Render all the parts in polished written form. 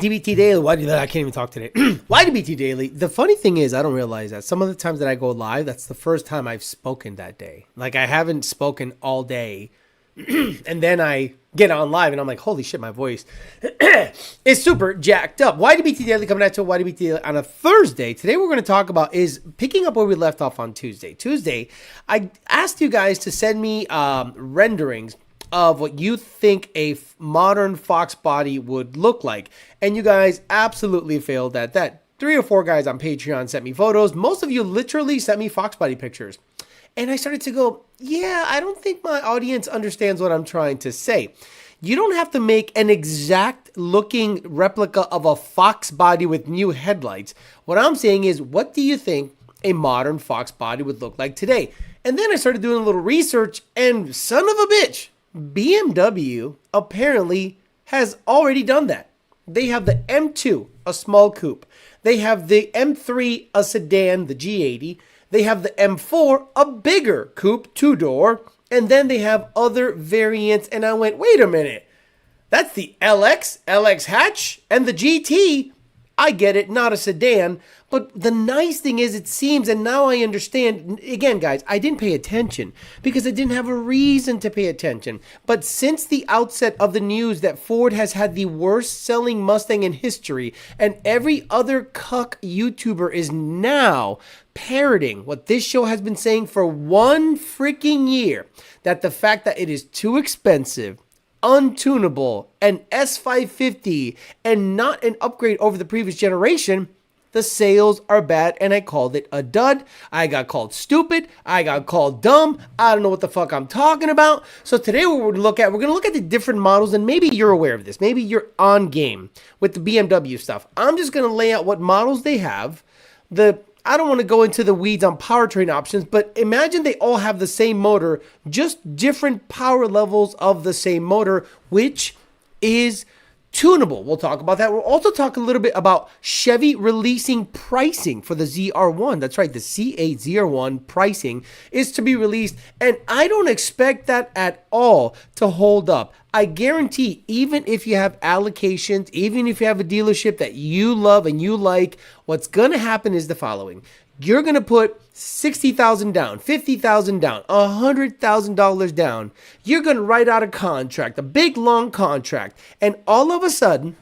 YDBT Daily. I can't even talk today. YDBT Daily. The funny thing is, I don't realize that some of the times that I go live, that's the first time I've spoken that day. Like, I haven't spoken all day. And then I get on live and I'm like, holy shit, my voice is super jacked up. YDBT Daily coming at you, YDBT Daily on a Thursday. Today we're going to talk about is picking up where we left off on Tuesday. Tuesday, I asked you guys to send me renderings of what you think a modern Fox body would look like. And you guys absolutely failed at that. 3 or 4 guys on Patreon sent me photos. Most of you literally sent me Fox body pictures. And I started to go, yeah, I don't think my audience understands what I'm trying to say. You don't have to make an exact looking replica of a Fox body with new headlights. What I'm saying is, what do you think a modern Fox body would look like today? And then I started doing a little research, and son of a bitch, BMW apparently has already done that. They have the M2, a small coupe. They have the M3, a sedan, the G80. They have the M4, a bigger coupe, 2-door, and then they have other variants. And I went, wait a minute, that's the LX hatch, and the GT. I get it, not a sedan. But the nice thing is, it seems, and now I understand, again, guys, I didn't pay attention because I didn't have a reason to pay attention. But since the outset of the news that Ford has had the worst selling Mustang in history, and every other cuck YouTuber is now parroting what this show has been saying for one freaking year, that the fact that it is too expensive, untunable, an S550, and not an upgrade over the previous generation, the sales are bad, and I called it a dud. I got called stupid. I got called dumb. I don't know what the fuck I'm talking about. So today we're going to look at the different models, and maybe you're aware of this. Maybe you're on game with the BMW stuff. I'm just going to lay out what models they have. I don't want to go into the weeds on powertrain options, but imagine they all have the same motor, just different power levels of the same motor, which is tunable. We'll talk about that. We'll also talk a little bit about Chevy releasing pricing for the ZR1. That's right, the C8 ZR1 pricing is to be released, and I don't expect that at all to hold up. I guarantee, even if you have allocations, even if you have a dealership that you love and you like, what's going to happen is the following. You're going to put $60,000 down, $50,000 down, $100,000 down. You're going to write out a contract, a big, long contract. And all of a sudden,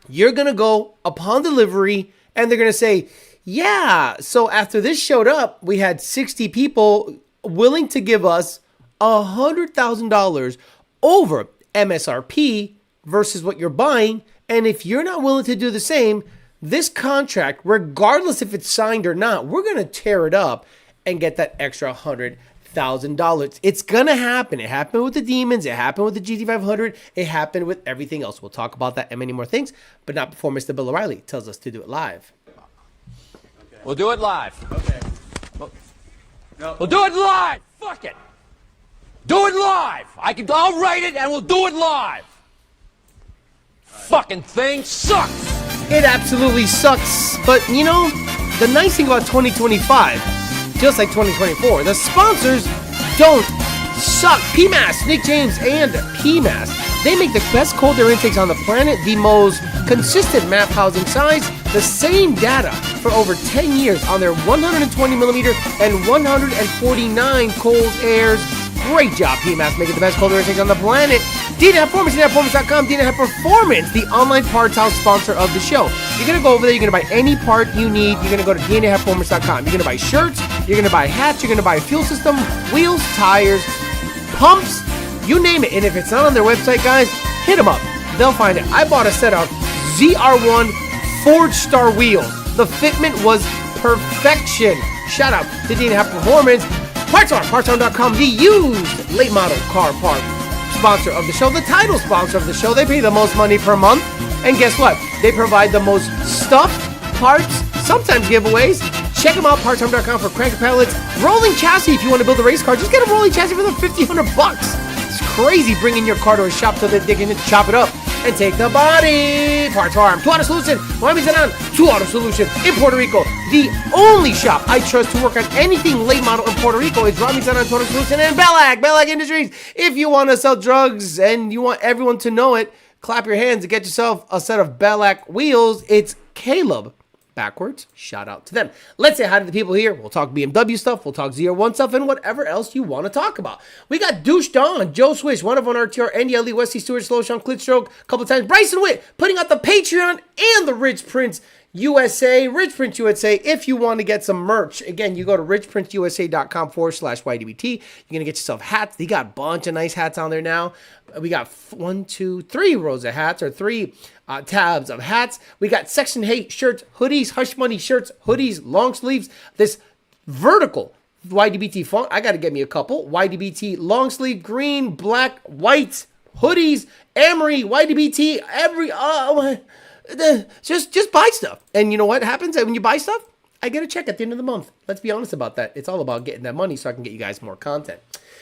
you're going to go upon delivery and they're going to say, yeah, so after this showed up, we had 60 people willing to give us $100,000 over MSRP versus what you're buying. And if you're not willing to do the same, this contract, regardless if it's signed or not, we're going to tear it up and get that extra $100,000. It's going to happen. It happened with the Demons. It happened with the GT500. It happened with everything else. We'll talk about that and many more things, but not before Mr. Bill O'Reilly tells us to do it live. Okay. We'll do it live. Okay. We'll do it live. Fuck it. Do it live. I'll write it and we'll do it live. Fucking thing sucks. It absolutely sucks, but you know, the nice thing about 2025, just like 2024, the sponsors don't suck. PMAS, Nick James and PMAS, they make the best cold air intakes on the planet, the most consistent map housing size, the same data for over 10 years on their 120 millimeter and 149 cold airs. Great job, PMAS, making the best cold air intakes on the planet. DNAP Performance, DNAPperformance.com, DNAP Performance, the online parts house sponsor of the show. You're going to go over there, you're going to buy any part you need. You're going to go to DNAPperformance.com. You're going to buy shirts, you're going to buy hats, you're going to buy a fuel system, wheels, tires, pumps, you name it. And if it's not on their website, guys, hit them up. They'll find it. I bought a set of ZR1 Forge Star wheels. The fitment was perfection. Shout out to DNAP Performance. Partsarm.com, the used late model car part sponsor of the show, the title sponsor of the show. They pay the most money per month, and guess what? They provide the most stuff, parts, sometimes giveaways. Check them out, partsarm.com, for crank pallets, rolling chassis. If you want to build a race car, just get a rolling chassis for the $1,500. It's crazy bringing your car to a shop so that they can chop it up and take the body. Parts Farm, 2 Auto Solution, Miami Zanan, 2 Auto Solution in Puerto Rico. The only shop I trust to work on anything late model in Puerto Rico is Miami Zanan, 2 Auto Solution, and Bellac Industries. If you want to sell drugs and you want everyone to know it, Clap your hands and get yourself a set of Bellac wheels. It's Caleb. Backwards. Shout out to them. Let's say hi to the people here. We'll talk BMW stuff. We'll talk ZR1 stuff and whatever else you want to talk about. We got Douche Don, Joe Swish, one of on RTR, Andy Ali, Wesley Stewart, Slow Sean, Clitstroke, a couple times. Bryson Witt putting out the Patreon and the Rich Prince USA. Rich Prince USA. If you want to get some merch, again, you go to richprinceusa.com/YDBT. You're going to get yourself hats. They got a bunch of nice hats on there now. We got 1, 2, 3 rows of hats, or 3 tabs of hats. We got Section 8 shirts, hoodies, Hush Money shirts, hoodies, long sleeves. This vertical YDBT font, I got to get me a couple. YDBT long sleeve, green, black, white, hoodies, Amory, YDBT, just buy stuff. And you know what happens when you buy stuff? I get a check at the end of the month. Let's be honest about that. It's all about getting that money so I can get you guys more content.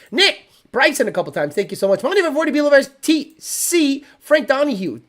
Nick Bryson a couple times. Thank you so much. Money for 40 Belovers TC. Frank Donahue.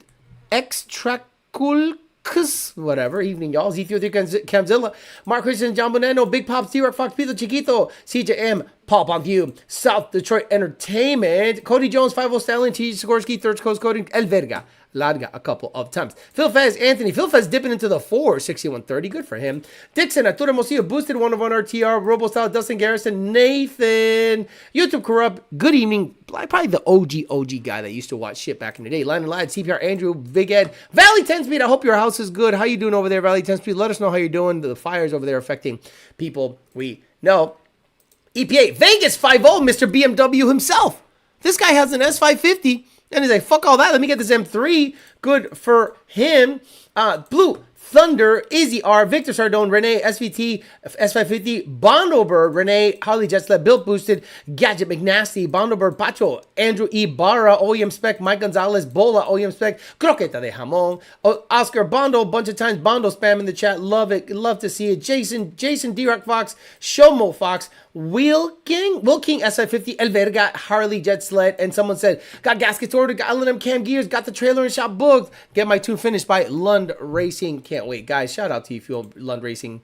Extraculcus. Whatever. Evening, y'all. Z33 Camzilla. Mark Christian, John Bonanno. Big Pops, T-Rock, Fox, Pito Chiquito. CJM. Paul Pontiu. South Detroit Entertainment. Cody Jones, 50 Stallion. T. Sikorsky. Third Coast Coding. El Verga. Larga a couple of times. Phil Fez, Anthony. Phil Fez dipping into the 4, 6130. Good for him. Dixon, Arturo Mosillo, boosted one of on RTR. RoboStyle, Dustin Garrison, Nathan. YouTube Corrupt. Good evening. Probably the OG guy that used to watch shit back in the day. Line and Line, CPR, Andrew, Big Ed. Valley 10 Speed, I hope your house is good. How you doing over there, Valley 10 Speed? Let us know how you're doing. The fires over there affecting people we know. EPA, Vegas 5-0, Mr. BMW himself. This guy has an S550. And he's like, fuck all that. Let me get this M3. Good for him. Blue Thunder, Izzy R, Victor Sardone, Renee, SVT, S550, Bondobird, Renee, Harley Jetsled, Built Boosted, Gadget McNasty, Bondobird, Pacho, Andrew E. Barra, OEM Spec, Mike Gonzalez, Bola, OEM Spec, Croqueta de Jamon, Oscar Bondo, a bunch of times, Bondo spam in the chat. Love it. Love to see it. Jason, D-Rock Fox, Showmo Fox, Will King, S550, El Verga, Harley Jet Sled, and someone said, got gaskets ordered, got L&M Cam Gears, got the trailer and shop booked, get my tune finished by Lund Racing. Can't wait. Guys, shout out to you, Fuel Lund Racing.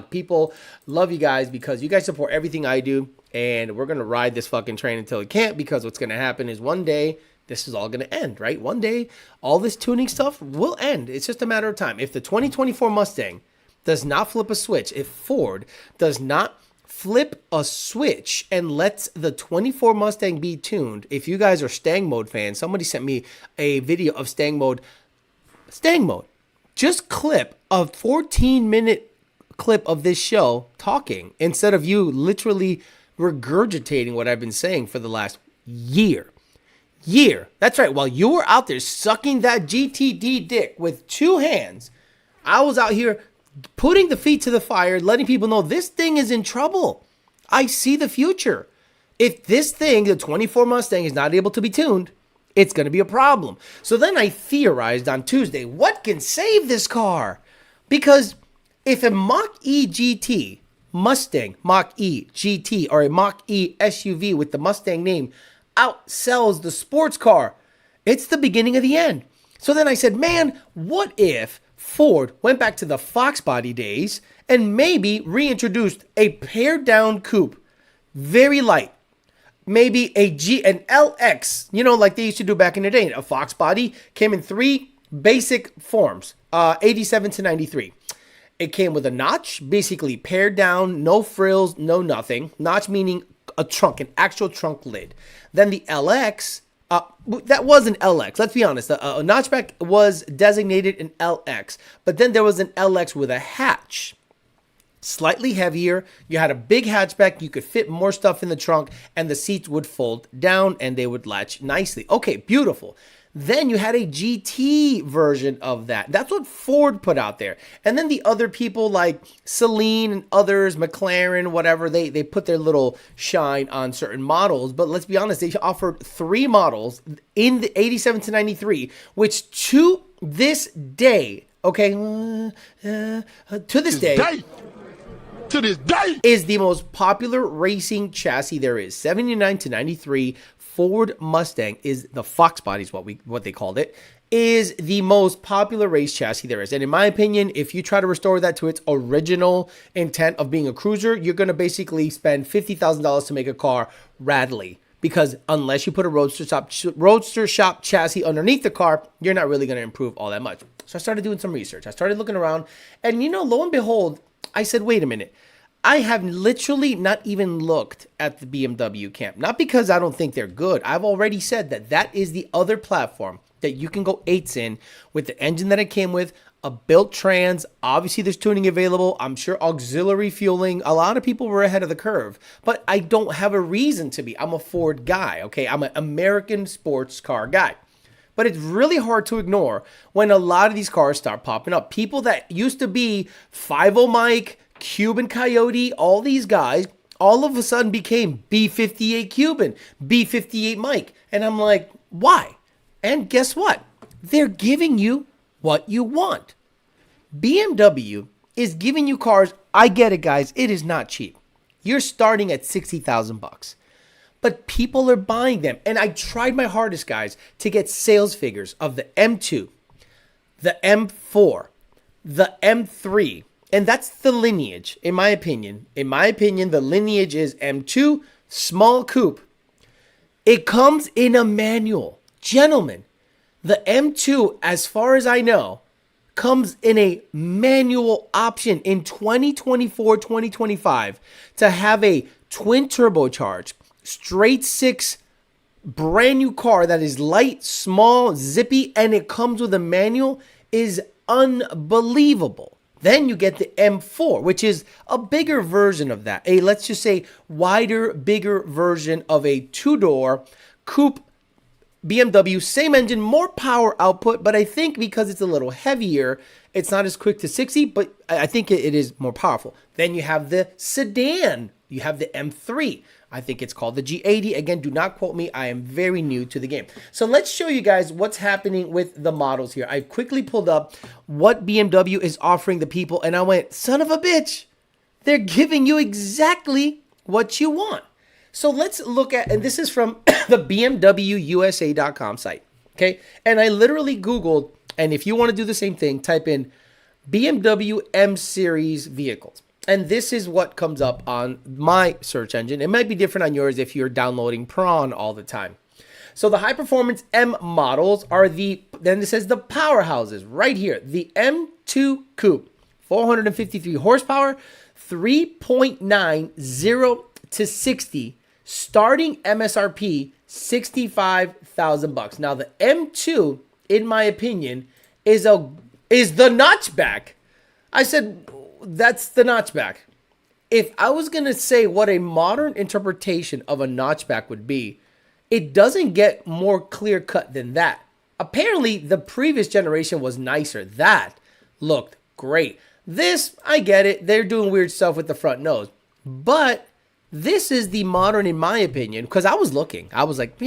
People, love you guys because you guys support everything I do, and we're going to ride this fucking train until it can't, because what's going to happen is one day, this is all going to end, right? One day, all this tuning stuff will end. It's just a matter of time. If the 2024 Mustang does not flip a switch, if Ford does not flip a switch and lets the 24 Mustang be tuned. If you guys are Stang Mode fans, somebody sent me a video of Stang Mode. Stang Mode. Just clip a 14-minute clip of this show talking instead of you literally regurgitating what I've been saying for the last year. That's right. While you were out there sucking that GTD dick with 2 hands, I was out here putting the feet to the fire, letting people know this thing is in trouble. I see the future. If this thing, the 24 Mustang, is not able to be tuned, it's going to be a problem. So then I theorized on Tuesday, what can save this car? Because if a Mach-E GT, Mustang Mach-E GT, or a Mach-E SUV with the Mustang name outsells the sports car, it's the beginning of the end. So then I said, man, what if Ford went back to the Fox body days and maybe reintroduced a pared down coupe, very light, maybe an LX, like they used to do back in the day. A Fox body came in 3 basic forms, 87 to 93. It came with a notch, basically pared down, no frills, no nothing. Notch meaning a trunk, an actual trunk lid. Then the LX, that was an LX. Let's be honest. A notchback was designated an LX, but then there was an LX with a hatch, slightly heavier. You had a big hatchback. You could fit more stuff in the trunk, and the seats would fold down and they would latch nicely. Okay, beautiful. Then you had a GT version of that. That's what Ford put out there. And then the other people like Celine and others, McLaren, whatever, they put their little shine on certain models. But let's be honest, they offered 3 models in the 87 to 93, which to this day, okay, to this day, is the most popular racing chassis there is. 79 to 93 Ford Mustang is the Fox body, is what they called it, is the most popular race chassis there is. And in my opinion, if you try to restore that to its original intent of being a cruiser, you're going to basically spend $50,000 to make a car rattly. because unless you put a roadster shop chassis underneath the car, you're not really going to improve all that much. So I started doing some research. I started looking around, and lo and behold, I said, wait a minute. I have literally not even looked at the BMW camp. Not because I don't think they're good. I've already said that is the other platform that you can go 8s in with the engine that it came with, a built trans. Obviously, there's tuning available. I'm sure auxiliary fueling. A lot of people were ahead of the curve, but I don't have a reason to be. I'm a Ford guy, okay? I'm an American sports car guy. But it's really hard to ignore when a lot of these cars start popping up. People that used to be 5.0 Mike, Cuban Coyote, all these guys, all of a sudden became B58 Cuban, B58 Mike. And I'm like, why? And guess what? They're giving you what you want. BMW is giving you cars. I get it, guys. It is not cheap. You're starting at $60,000. But people are buying them. And I tried my hardest, guys, to get sales figures of the M2, the M4, the M3. And that's the lineage, in my opinion. In my opinion, the lineage is M2, small coupe. It comes in a manual. Gentlemen, the M2, as far as I know, comes in a manual option in 2024, 2025 to have a twin turbocharged, straight six, brand new car that is light, small, zippy, and it comes with a manual is unbelievable. Then you get the M4, which is a bigger version of that. Let's just say, wider, bigger version of a two-door coupe BMW, same engine, more power output, but I think because it's a little heavier, it's not as quick to 60, but I think it is more powerful. Then you have the sedan. You have the M3. I think it's called the G80. Again, do not quote me. I am very new to the game. So let's show you guys what's happening with the models here. I quickly pulled up what BMW is offering the people, and I went, son of a bitch, they're giving you exactly what you want. So let's look at, and this is from the BMWUSA.com site, okay? And I literally Googled, and if you want to do the same thing, type in BMW M Series vehicles. And this is what comes up on my search engine. It might be different on yours if you're downloading Prawn all the time. So the high performance M models are then it says the powerhouses right here. The M2 Coupe, 453 horsepower, 3.9, 0 to 60, starting MSRP, $65,000. Now the M2, in my opinion, is the notchback. I said, that's the notchback. If I was going to say what a modern interpretation of a notchback would be, it doesn't get more clear cut than that. Apparently, the previous generation was nicer. That looked great. This, I get it. They're doing weird stuff with the front nose. But this is the modern, in my opinion, because I was looking. I was like,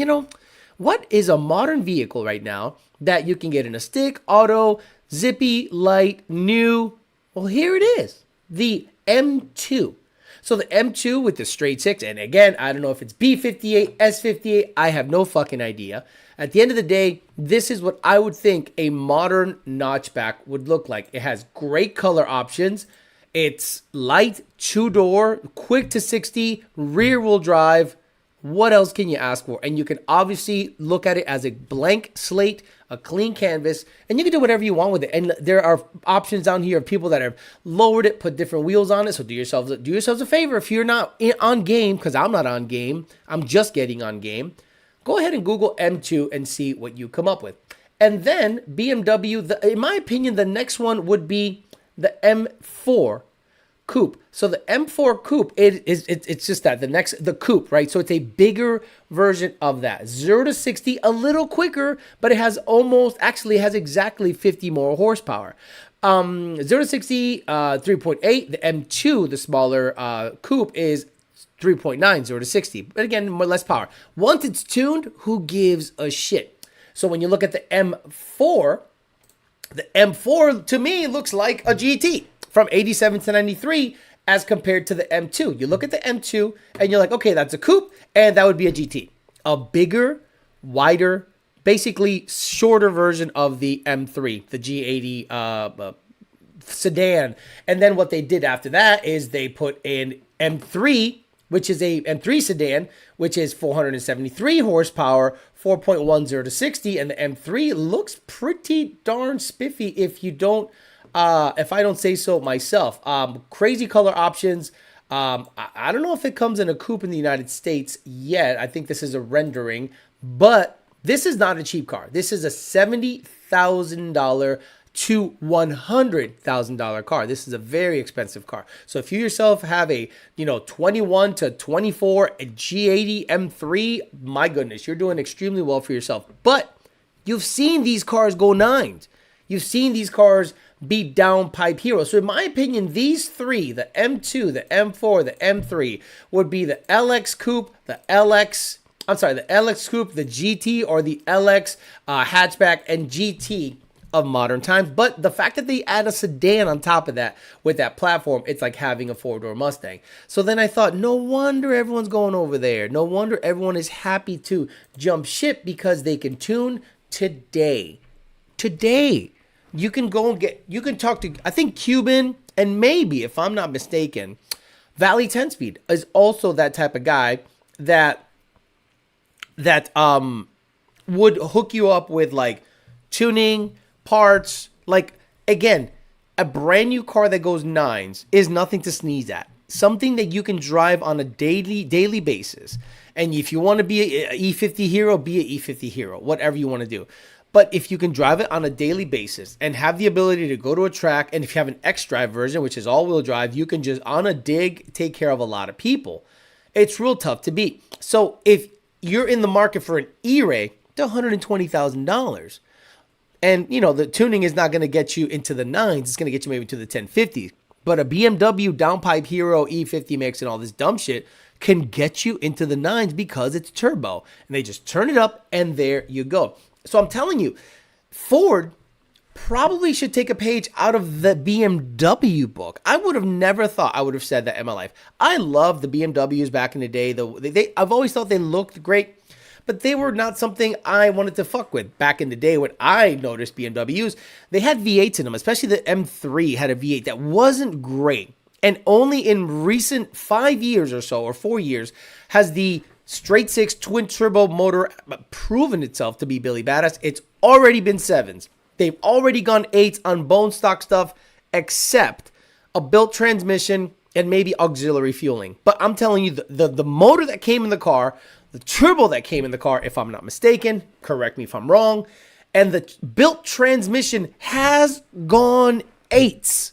what is a modern vehicle right now that you can get in a stick, auto, zippy, light, new? Well, here it is, the M2. So the M2 with the straight six, and again, I don't know if it's B58, S58, I have no fucking idea. At the end of the day, this is what I would think a modern notchback would look like. It has great color options. It's light, two-door, quick to 60, rear-wheel drive. What else can you ask for? And you can obviously look at it as a blank slate, a clean canvas, and you can do whatever you want with it. And there are options down here of people that have lowered it, put different wheels on it. So do yourselves a favor if you're not on game, because I'm not on game. I'm just getting on game. Go ahead and Google M2 and see what you come up with. And then BMW, in my opinion, the next one would be the M4 Coupe. So the M4 Coupe, it's just that the Coupe, right? So it's a bigger version of that. 0 to 60 a little quicker, but it has exactly 50 more horsepower. 0 to 60, 3.8. The M2, the smaller Coupe, is 3.9, 0 to 60. But again, more less power. Once it's tuned, who gives a shit? So when you look at the M4 to me looks like a GT. From 87 to 93 as compared to the M2. You look at the M2 and you're like, okay, that's a coupe, and that would be a GT. A bigger, wider, basically shorter version of the M3, the G80 sedan. And then what they did after that is they put in M3 which is a M3 sedan, which is 473 horsepower, 4.10 to 60, and the M3 looks pretty darn spiffy if you don't, if I don't say so myself. Crazy color options. I don't know if it comes in a coupe in the United States yet. I think this is a rendering, but this is not a cheap car. This is a $70,000 to $100,000 car. This is a very expensive car. So if you yourself have a, 21 to 24 G80 M3, my goodness, you're doing extremely well for yourself. But you've seen these cars go nines. You've seen these cars be downpipe heroes. So in my opinion, these three, the M2, the M4, the M3, would be the LX Coupe, the LX Coupe, the GT, or the LX hatchback and GT of modern times. But the fact that they add a sedan on top of that with that platform, it's like having a four-door Mustang. So then I thought, no wonder everyone's going over there. No wonder everyone is happy to jump ship because they can tune today. Today. You can go and you can talk to, I think Cuban, and maybe, if I'm not mistaken, Valley 10 Speed is also that type of guy that would hook you up with like tuning, parts. Like, again, a brand new car that goes nines is nothing to sneeze at. Something that you can drive on a daily basis. And if you want to be an E50 hero, be an E50 hero, whatever you want to do. But if you can drive it on a daily basis and have the ability to go to a track, and if you have an X-Drive version, which is all-wheel drive, you can just, on a dig, take care of a lot of people. It's real tough to beat. So if you're in the market for an E-Ray, it's $120,000. And, the tuning is not going to get you into the nines. It's going to get you maybe to the 1050s. But a BMW downpipe hero E50 mix and all this dumb shit can get you into the nines because it's turbo. And they just turn it up, and there you go. So I'm telling you, Ford probably should take a page out of the BMW book. I would have never thought I would have said that in my life. I love the BMWs back in the day. I've always thought they looked great, but they were not something I wanted to fuck with. Back in the day when I noticed BMWs, they had V8s in them, especially the M3 had a V8 that wasn't great. And only in recent 5 years or so, or 4 years, has the straight six twin turbo motor proven itself to be Billy Badass. It's already been sevens. They've already gone eights on bone stock stuff, except a built transmission and maybe auxiliary fueling. But I'm telling you, the motor that came in the car, the turbo that came in the car, if I'm not mistaken, correct me if I'm wrong, and the built transmission has gone eights.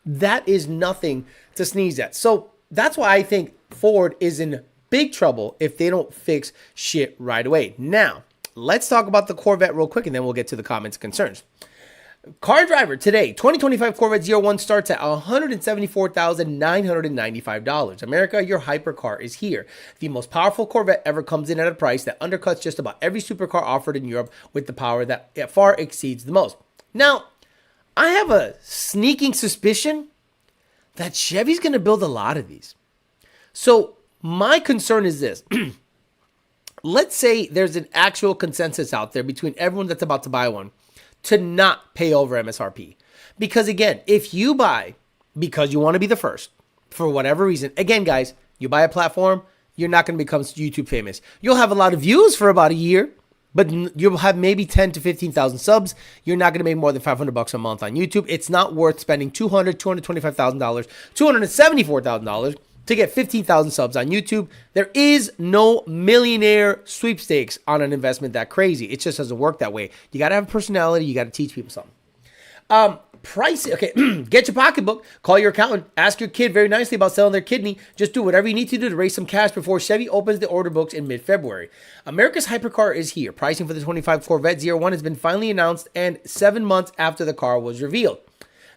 That is nothing to sneeze at. So that's why I think Ford is in big trouble if they don't fix shit right away. Now, let's talk about the Corvette real quick, and then we'll get to the comments and concerns. Car Driver today, 2025 Corvette 01 starts at $174,995. America, your hypercar is here. The most powerful Corvette ever comes in at a price that undercuts just about every supercar offered in Europe with the power that far exceeds the most. Now, I have a sneaking suspicion that Chevy's going to build a lot of these. So, my concern is this. Let's say there's an actual consensus out there between everyone that's about to buy one to not pay over MSRP. Because again, if you buy because you want to be the first, for whatever reason, again, guys, you buy a platform, you're not going to become YouTube famous. You'll have a lot of views for about a year, but you'll have maybe 10 to 15,000 subs. You're not going to make more than $500 a month on YouTube. It's not worth spending $225,000, $274,000 to get 15,000 subs on YouTube. There is no millionaire sweepstakes on an investment that crazy. It just doesn't work that way. You got to have personality. You got to teach people something. Pricing. Okay, get your pocketbook. Call your accountant. Ask your kid very nicely about selling their kidney. Just do whatever you need to do to raise some cash before Chevy opens the order books in mid-February. America's hypercar is here. Pricing for the 25 Corvette 01 has been finally announced, and 7 months after the car was revealed.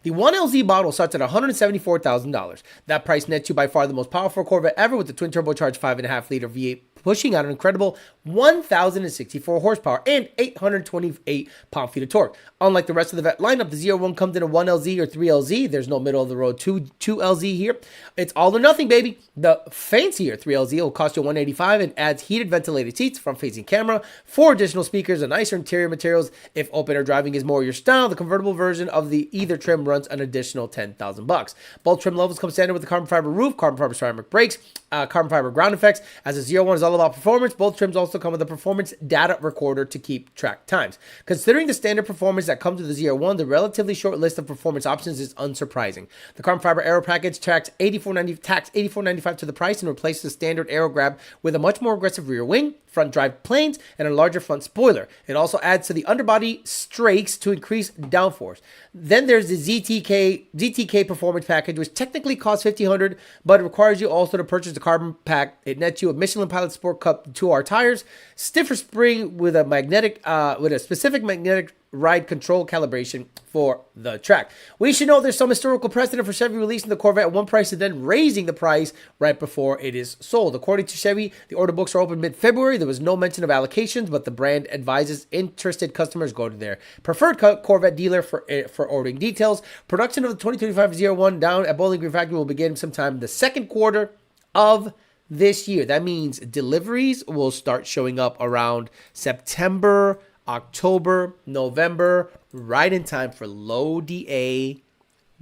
The 1LZ model starts at $174,000. That price nets you by far the most powerful Corvette ever with the twin turbocharged 5.5-liter V8 pushing out an incredible 1,064 horsepower and 828 pound-feet of torque. Unlike the rest of the Vet lineup, the Z01 comes in a 1LZ or 3LZ. There's no middle-of-the-road 2LZ here. It's all or nothing, baby. The fancier 3LZ will cost you $185 and adds heated ventilated seats, front-facing camera, 4 additional speakers, and nicer interior materials. If open-air driving is more your style, the convertible version of the either trim runs an additional $10,000. Both trim levels come standard with the carbon fiber roof, carbon fiber ceramic brakes, carbon fiber ground effects. As the Z01 is all about performance, both trims also come with a performance data recorder to keep track times. Considering the standard performance that comes with the Z01, the relatively short list of performance options is unsurprising. The carbon fiber aero package tax $84.95 to the price and replaces the standard aero grab with a much more aggressive rear wing, front drive planes, and a larger front spoiler. It also adds to the underbody strakes to increase downforce. Then there's the ZTK performance package, which technically costs $1,500, but it requires you also to purchase the carbon pack. It nets you a Michelin Pilot Sport Cup 2R tires, stiffer spring with a specific magnetic ride control calibration for the track. We should know there's some historical precedent for Chevy releasing the Corvette at one price and then raising the price right before it is sold. According to Chevy, the order books are open mid-February. There was no mention of allocations, but the brand advises interested customers go to their preferred Corvette dealer for ordering details. Production of the 2025 Z01 down at Bowling Green Factory will begin sometime in the second quarter of this year. That means deliveries will start showing up around September, October, November, right in time for low DA,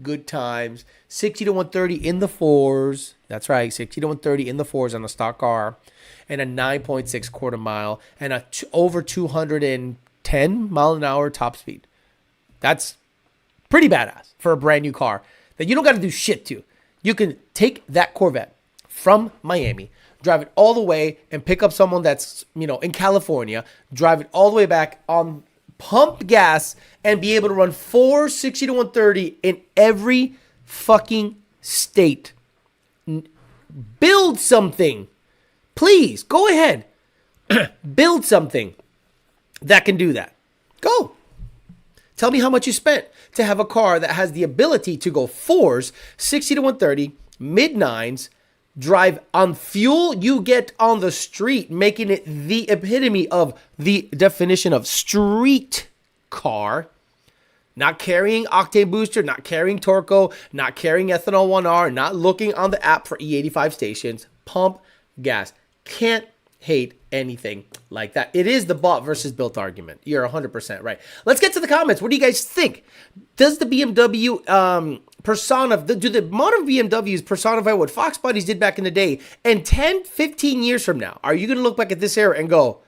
good times, 60 to 130 in the fours. That's right, 60 to 130 in the fours on a stock car, and a 9.6 quarter mile, and over 210 mile an hour top speed. That's pretty badass for a brand new car that you don't got to do shit to. You can take that Corvette from Miami, drive it all the way, and pick up someone that's, in California, drive it all the way back on pump gas, and be able to run 460 to 130 in every fucking state. Build something. Please, go ahead. Build something that can do that. Go. Tell me how much you spent to have a car that has the ability to go 4s, 60 to 130, mid-9s, drive on fuel you get on the street, making it the epitome of the definition of street car. Not carrying octane booster, not carrying Torco, not carrying ethanol 1R, not looking on the app for E85 stations. Pump gas. Can't hate anything like that. It is the bought versus built argument. You're 100% right. Let's get to the comments. What do you guys think? Does the BMW do the modern BMWs personify what Fox Bodies did back in the day? And 10, 15 years from now, are you going to look back at this era and go,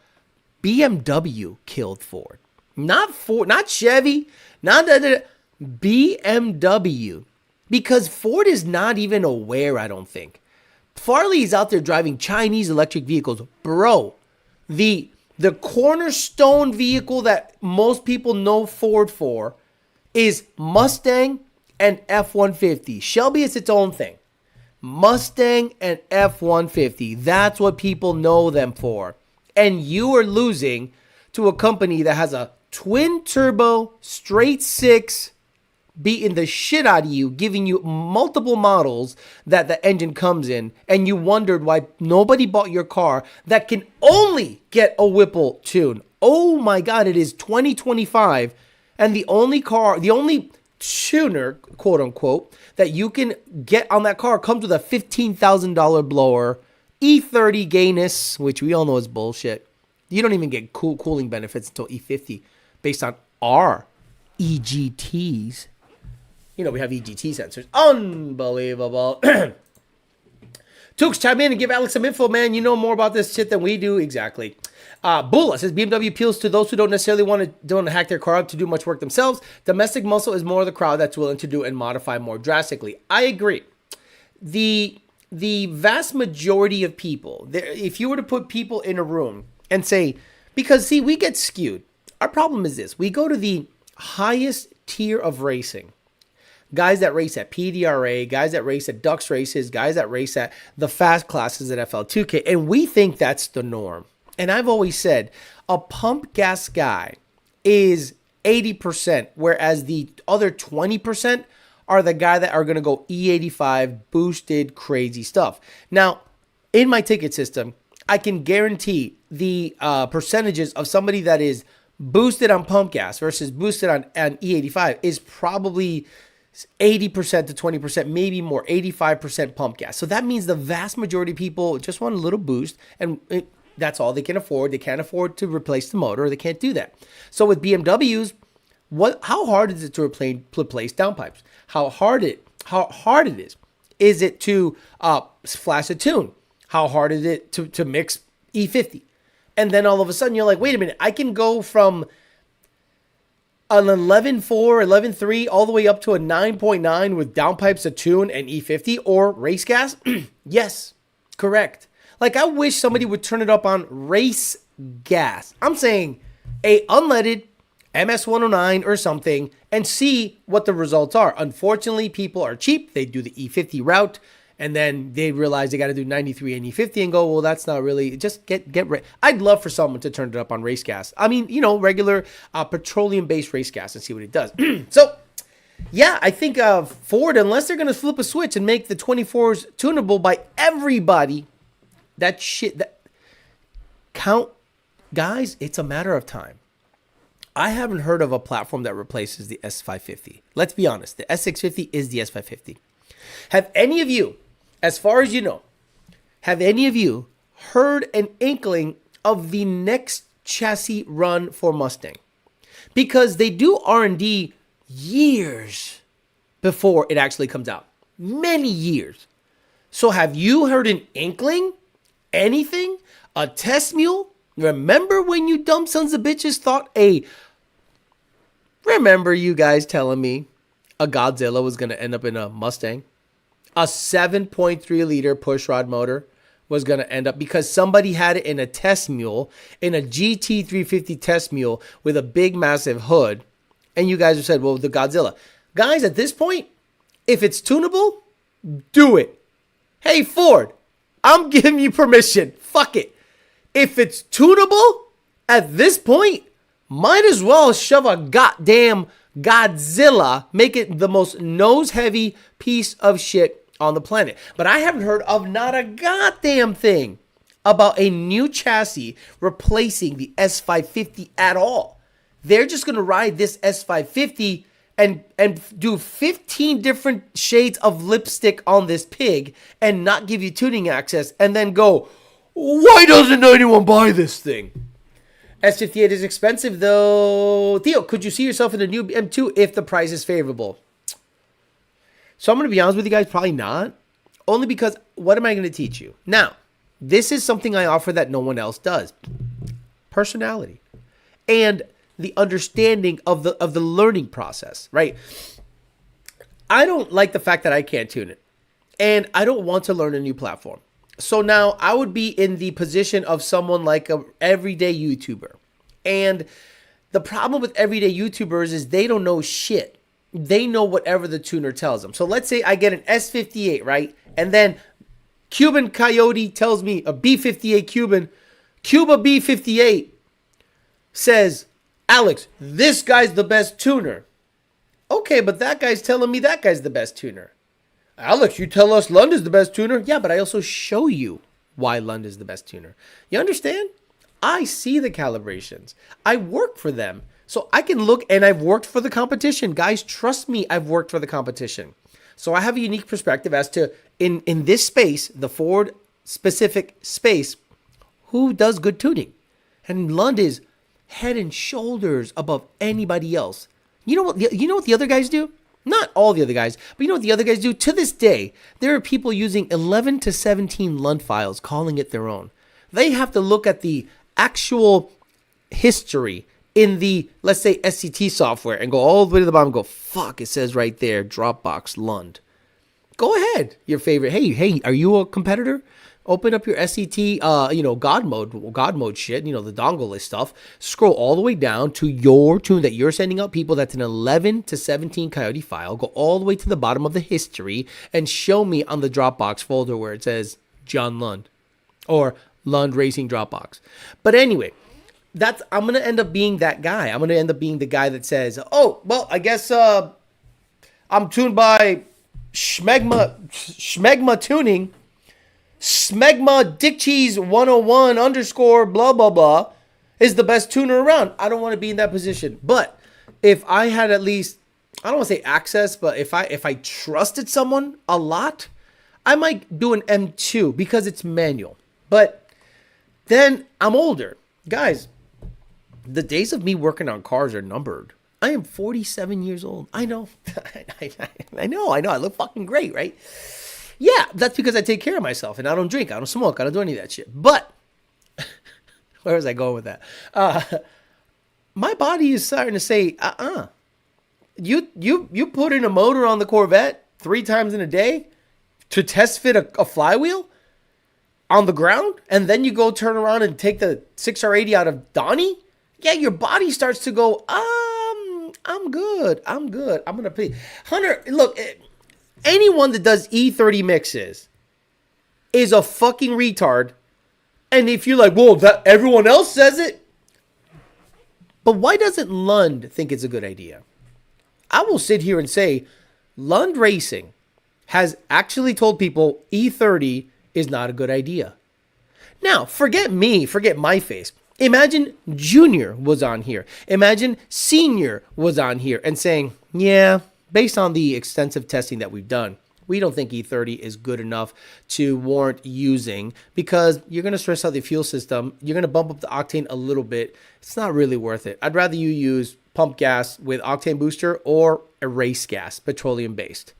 BMW killed Ford? Not Ford, not Chevy, not BMW. Because Ford is not even aware, I don't think. Farley is out there driving Chinese electric vehicles. Bro, the cornerstone vehicle that most people know Ford for is Mustang and F-150. Shelby is its own thing. Mustang and F-150. That's what people know them for. And you are losing to a company that has a twin turbo, straight six, beating the shit out of you, giving you multiple models that the engine comes in, and you wondered why nobody bought your car that can only get a Whipple tune. Oh my God, it is 2025, and the only tuner, quote unquote, that you can get on that car comes with a $15,000 blower, E30 gayness, which we all know is bullshit. You don't even get cooling benefits until E50 based on our EGTs. We have EGT sensors. Unbelievable. Tukes, chime in and give Alex some info, man. You know more about this shit than we do. Exactly. Bula says BMW appeals to those who don't necessarily want to hack their car up to do much work themselves. Domestic muscle is more of the crowd that's willing to do and modify more drastically. I agree. The vast majority of people, if you were to put people in a room and say, because see, we get skewed. Our problem is this. We go to the highest tier of racing. Guys that race at PDRA, guys that race at Dux races, guys that race at the fast classes at FL2K, and we think that's the norm. And I've always said a pump gas guy is 80%, whereas the other 20% are the guy that are going to go E85 boosted crazy stuff. Now, in my ticket system, I can guarantee the percentages of somebody that is boosted on pump gas versus boosted on E85 is probably 80% to 20%, maybe more, 85% pump gas. So that means the vast majority of people just want a little boost, and that's all they can afford. They can't afford to replace the motor, or they can't do that. So with BMWs, how hard is it to replace downpipes? How hard it is? Is it to flash a tune? How hard is it to mix E50? And then all of a sudden you're like, wait a minute, I can go from an 11.4, 11.3, all the way up to a 9.9 with downpipes, a tune, and E50 or race gas? Yes, correct. Like, I wish somebody would turn it up on race gas. I'm saying a unleaded MS-109 or something and see what the results are. Unfortunately, people are cheap. They do the E50 route, and then they realize they got to do 93 and E50 and go, well, that's not really, just get ready. I'd love for someone to turn it up on race gas. I mean, regular petroleum-based race gas and see what it does. So, yeah, I think Ford, unless they're going to flip a switch and make the 24s tunable by everybody, guys, it's a matter of time. I haven't heard of a platform that replaces the S550. Let's be honest. The S650 is the S550. Have any of you, as far as you know, heard an inkling of the next chassis run for Mustang? Because they do R&D years before it actually comes out. Many years. So have you heard an inkling? Anything? A test mule? Remember when you dumb sons of bitches thought remember you guys telling me a Godzilla was going to end up in a Mustang? A 7.3 liter pushrod motor was going to end up because somebody had it in a test mule, in a GT350 test mule with a big massive hood. And you guys have said, well, the Godzilla. Guys, at this point, if it's tunable, do it. Hey, Ford, I'm giving you permission. Fuck it. If it's tunable, at this point, might as well shove a goddamn Godzilla, make it the most nose-heavy piece of shit on the planet. But I haven't heard of not a goddamn thing about a new chassis replacing the S550 at all. They're just going to ride this S550 and do 15 different shades of lipstick on this pig and not give you tuning access and then go, why doesn't anyone buy this thing? S58 is expensive though. Theo, could you see yourself in a new M2 if the price is favorable? So I'm going to be honest with you guys, probably not. Only because what am I going to teach you? Now, this is something I offer that no one else does. Personality. And the understanding of the learning process, right? I don't like the fact that I can't tune it. And I don't want to learn a new platform. So now I would be in the position of someone like an everyday YouTuber. And the problem with everyday YouTubers is they don't know shit. They know whatever the tuner tells them. So let's say I get an S58, right? And then Cuban Coyote tells me, a B58 Cuban, Cuba B58 says, Alex, this guy's the best tuner. Okay, but that guy's telling me that guy's the best tuner. Alex, you tell us Lund is the best tuner? Yeah, but I also show you why Lund is the best tuner. You understand? I see the calibrations. I work for them. So I can look, and I've worked for the competition. Guys, trust me, I've worked for the competition. So I have a unique perspective as to, in this space, the Ford specific space, who does good tuning. And Lund is head and shoulders above anybody else. You know what the other guys do? Not all the other guys, but you know what the other guys do? To this day, there are people using 11 to 17 Lund files, calling it their own. They have to look at the actual history in the, let's say, SCT software and go all the way to the bottom and go, fuck, it says right there, Dropbox Lund. Go ahead, your favorite. Hey, are you a competitor? Open up your SCT, God mode shit, the dongle list stuff. Scroll all the way down to your tune that you're sending out people. That's an 11 to 17 Coyote file. Go all the way to the bottom of the history and show me on the Dropbox folder where it says John Lund or Lund Racing Dropbox. But anyway, I'm going to end up being that guy. I'm going to end up being the guy that says, oh, well, I guess I'm tuned by Schmegma Tuning. Smegma Dick Cheese 101 underscore blah, blah, blah is the best tuner around. I don't want to be in that position. But if I had at least, I don't want to say access, but if I trusted someone a lot, I might do an M2 because it's manual. But then I'm older. Guys, the days of me working on cars are numbered. I am 47 years old. I know. I know. I look fucking great, right? Yeah, that's because I take care of myself and I don't drink. I don't smoke. I don't do any of that shit. But where was I going with that? My body is starting to say, You put in a motor on the Corvette 3 times in a day to test fit a flywheel on the ground, and then you go turn around and take the 6R80 out of Donnie? Yeah, your body starts to go, I'm good. I'm going to pay. Hunter, look, anyone that does E30 mixes is a fucking retard. And if you're like, whoa, that everyone else says it. But why doesn't Lund think it's a good idea? I will sit here and say Lund Racing has actually told people E30 is not a good idea. Now, forget me, forget my face. Imagine Junior was on here. Imagine Senior was on here and saying, yeah, based on the extensive testing that we've done, we don't think E30 is good enough to warrant using because you're going to stress out the fuel system. You're going to bump up the octane a little bit. It's not really worth it. I'd rather you use pump gas with octane booster or a race gas, petroleum based.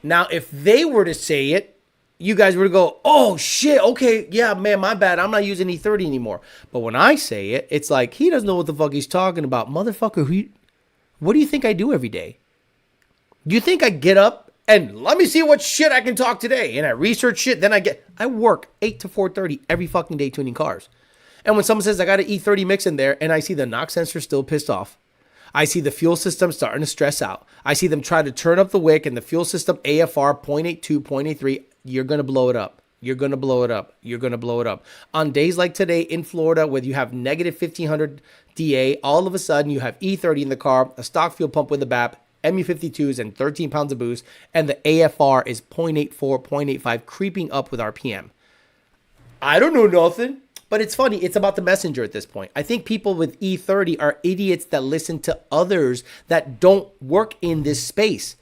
Now, if they were to say it, you guys were to go, oh shit, okay, yeah, man, my bad. I'm not using E30 anymore. But when I say it, it's like, he doesn't know what the fuck he's talking about. Motherfucker, what do you think I do every day? Do you think I get up and let me see what shit I can talk today? And I research shit, then I work 8 to 4:30 every fucking day tuning cars. And when someone says I got an E30 mix in there and I see the knock sensor still pissed off, I see the fuel system starting to stress out, I see them try to turn up the wick and the fuel system AFR 0.82, 0.83, you're going to blow it up. You're going to blow it up. You're going to blow it up. On days like today in Florida, where you have negative 1500 DA, all of a sudden you have E30 in the car, a stock fuel pump with a BAP, MU52s and 13 pounds of boost, and the AFR is 0.84, 0.85, creeping up with RPM. I don't know nothing, but it's funny. It's about the messenger at this point. I think people with E30 are idiots that listen to others that don't work in this space,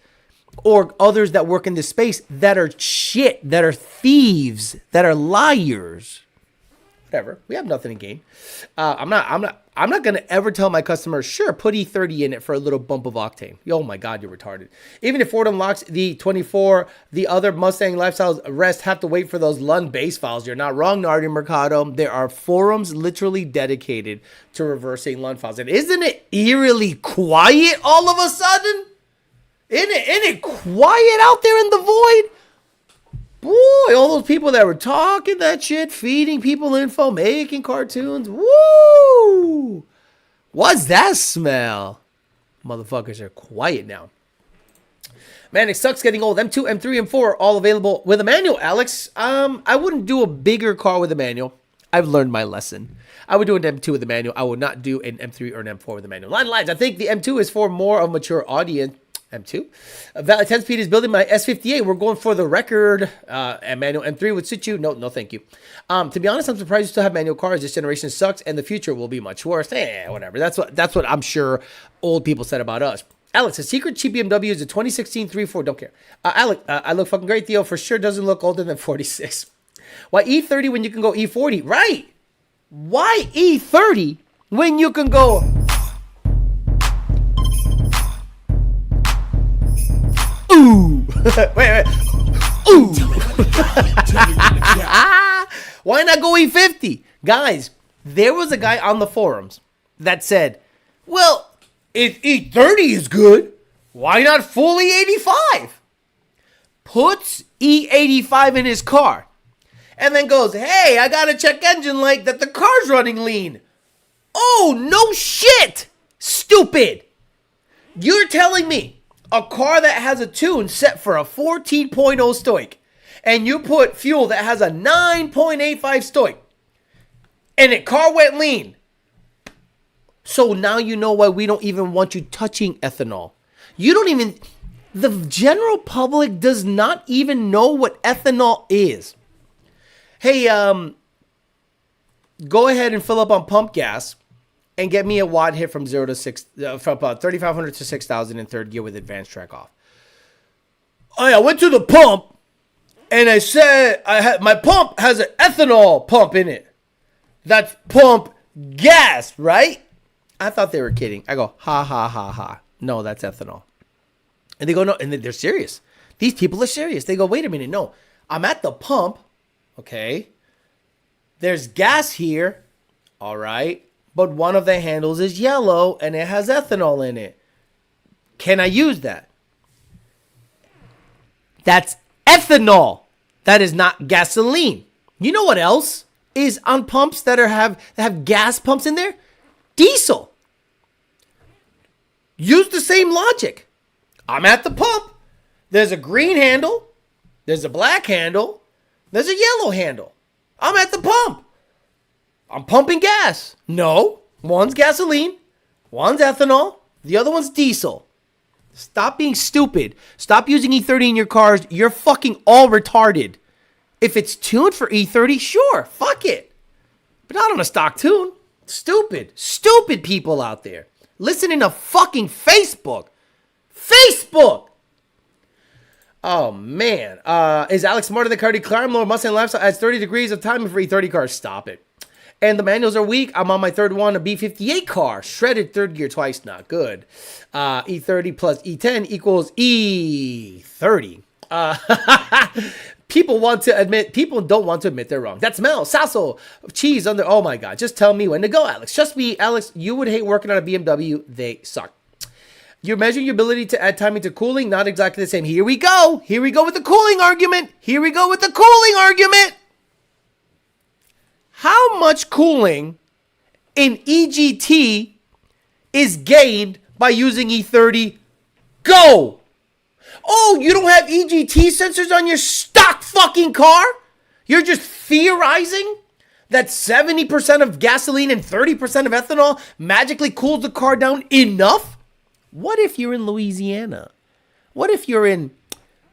or others that work in this space that are shit, that are thieves, that are liars. Whatever. We have nothing to gain. I'm not gonna ever tell my customers, sure, put E30 in it for a little bump of octane. Oh my God, you're retarded. Even if Ford unlocks the 24, the other Mustang lifestyles rest have to wait for those Lund base files. You're not wrong, Nardi Mercado. There are forums literally dedicated to reversing Lund files. And isn't it eerily quiet all of a sudden? Isn't it quiet out there in the void? Boy, all those people that were talking that shit, feeding people info, making cartoons. Woo! What's that smell? Motherfuckers are quiet now. Man, it sucks getting old. M2, M3, M4 are all available with a manual, Alex. I wouldn't do a bigger car with a manual. I've learned my lesson. I would do an M2 with a manual. I would not do an M3 or an M4 with a manual. Line lines. I think the M2 is for more of a mature audience. M2. 10-speed is building my S58. We're going for the record. And manual M3 would suit you. No, thank you. To be honest, I'm surprised you still have manual cars. This generation sucks, and the future will be much worse. Whatever. That's what I'm sure old people said about us. Alex, a secret cheap BMW is a 2016 3.4. Don't care. Alex, I look fucking great. Theo for sure doesn't look older than 46. Why E30 when you can go E40? Right. Why E30 when you can go... Ooh. wait. Ooh. Why not go E50? Guys, there was a guy on the forums that said, well, if E30 is good, why not full E85? Puts E85 in his car and then goes, hey, I got to check engine light that the car's running lean. Oh, no shit. Stupid. You're telling me a car that has a tune set for a 14.0 stoic, and you put fuel that has a 9.85 stoic, and the car went lean. So now you know why we don't even want you touching ethanol. The general public does not even know what ethanol is. hey, go ahead and fill up on pump gas and get me a watt hit from 0 to 6, from 3,500 to 6,000 in third gear with advanced track off. I went to the pump and I said my pump has an ethanol pump in it. That's pump gas, right? I thought they were kidding. I go, ha, ha, ha, ha. No, that's ethanol. And they go, no, and they're serious. These people are serious. They go, wait a minute, no. I'm at the pump, okay? There's gas here, all right? But one of the handles is yellow and it has ethanol in it. Can I use that? That's ethanol. That is not gasoline. You know what else is on pumps that have gas pumps in there? Diesel. Use the same logic. I'm at the pump. There's a green handle. There's a black handle. There's a yellow handle. I'm at the pump. I'm pumping gas. No, one's gasoline, one's ethanol, the other one's diesel. Stop being stupid. Stop using E30 in your cars. You're fucking all retarded. If it's tuned for E30, sure, fuck it. But not on a stock tune. Stupid people out there. Listening to fucking Facebook. Oh, man. Is Alex smarter than Cardi Climb? Lower Mustang Lifestyle adds 30 degrees of time for E30 cars. Stop it. And the manuals are weak. I'm on my third one, a B58 car. Shredded third gear twice. Not good. E30 plus E10 equals E30. People don't want to admit they're wrong. That's Mel. Sasso. Cheese under. Oh, my God. Just tell me when to go, Alex. Trust me, Alex, you would hate working on a BMW. They suck. You're measuring your ability to add timing to cooling. Not exactly the same. Here we go with the cooling argument. How much cooling in EGT is gained by using E30? Go! Oh, you don't have EGT sensors on your stock fucking car? You're just theorizing that 70% of gasoline and 30% of ethanol magically cools the car down enough? What if you're in Louisiana? What if you're in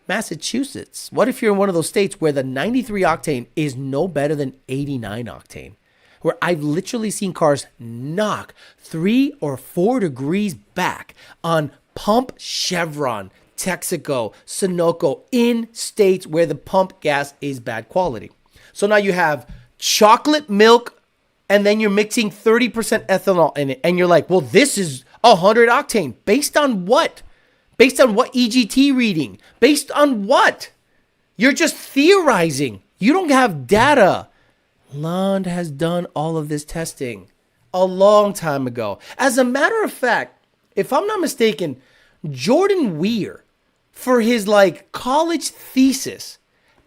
Massachusetts? What if you're in one of those states where the 93 octane is no better than 89 octane? Where I've literally seen cars knock 3 or 4 degrees back on pump Chevron, Texaco, Sunoco in states where the pump gas is bad quality. So now you have chocolate milk and then you're mixing 30% ethanol in it. And you're like, well, this is 100 octane. Based on what? Based on what EGT reading? Based on what? You're just theorizing. You don't have data. Lund has done all of this testing a long time ago. As a matter of fact, if I'm not mistaken, Jordan Weir, for his college thesis,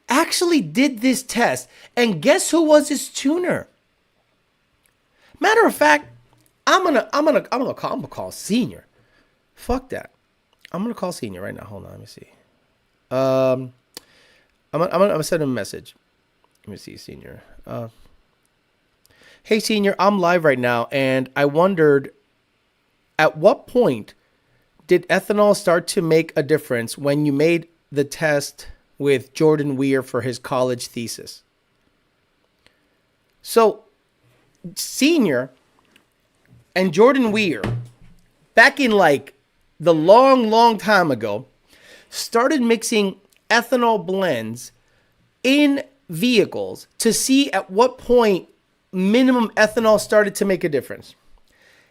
actually did this test. And guess who was his tuner? Matter of fact, I'm gonna call Senior. Fuck that. I'm gonna call Senior right now. Hold on, let me see. I'm gonna send him a message. Let me see, Senior. Hey, Senior, I'm live right now, and I wondered, at what point did ethanol start to make a difference when you made the test with Jordan Weir for his college thesis? So, Senior and Jordan Weir, back in the long time ago, started mixing ethanol blends in vehicles to see at what point minimum ethanol started to make a difference.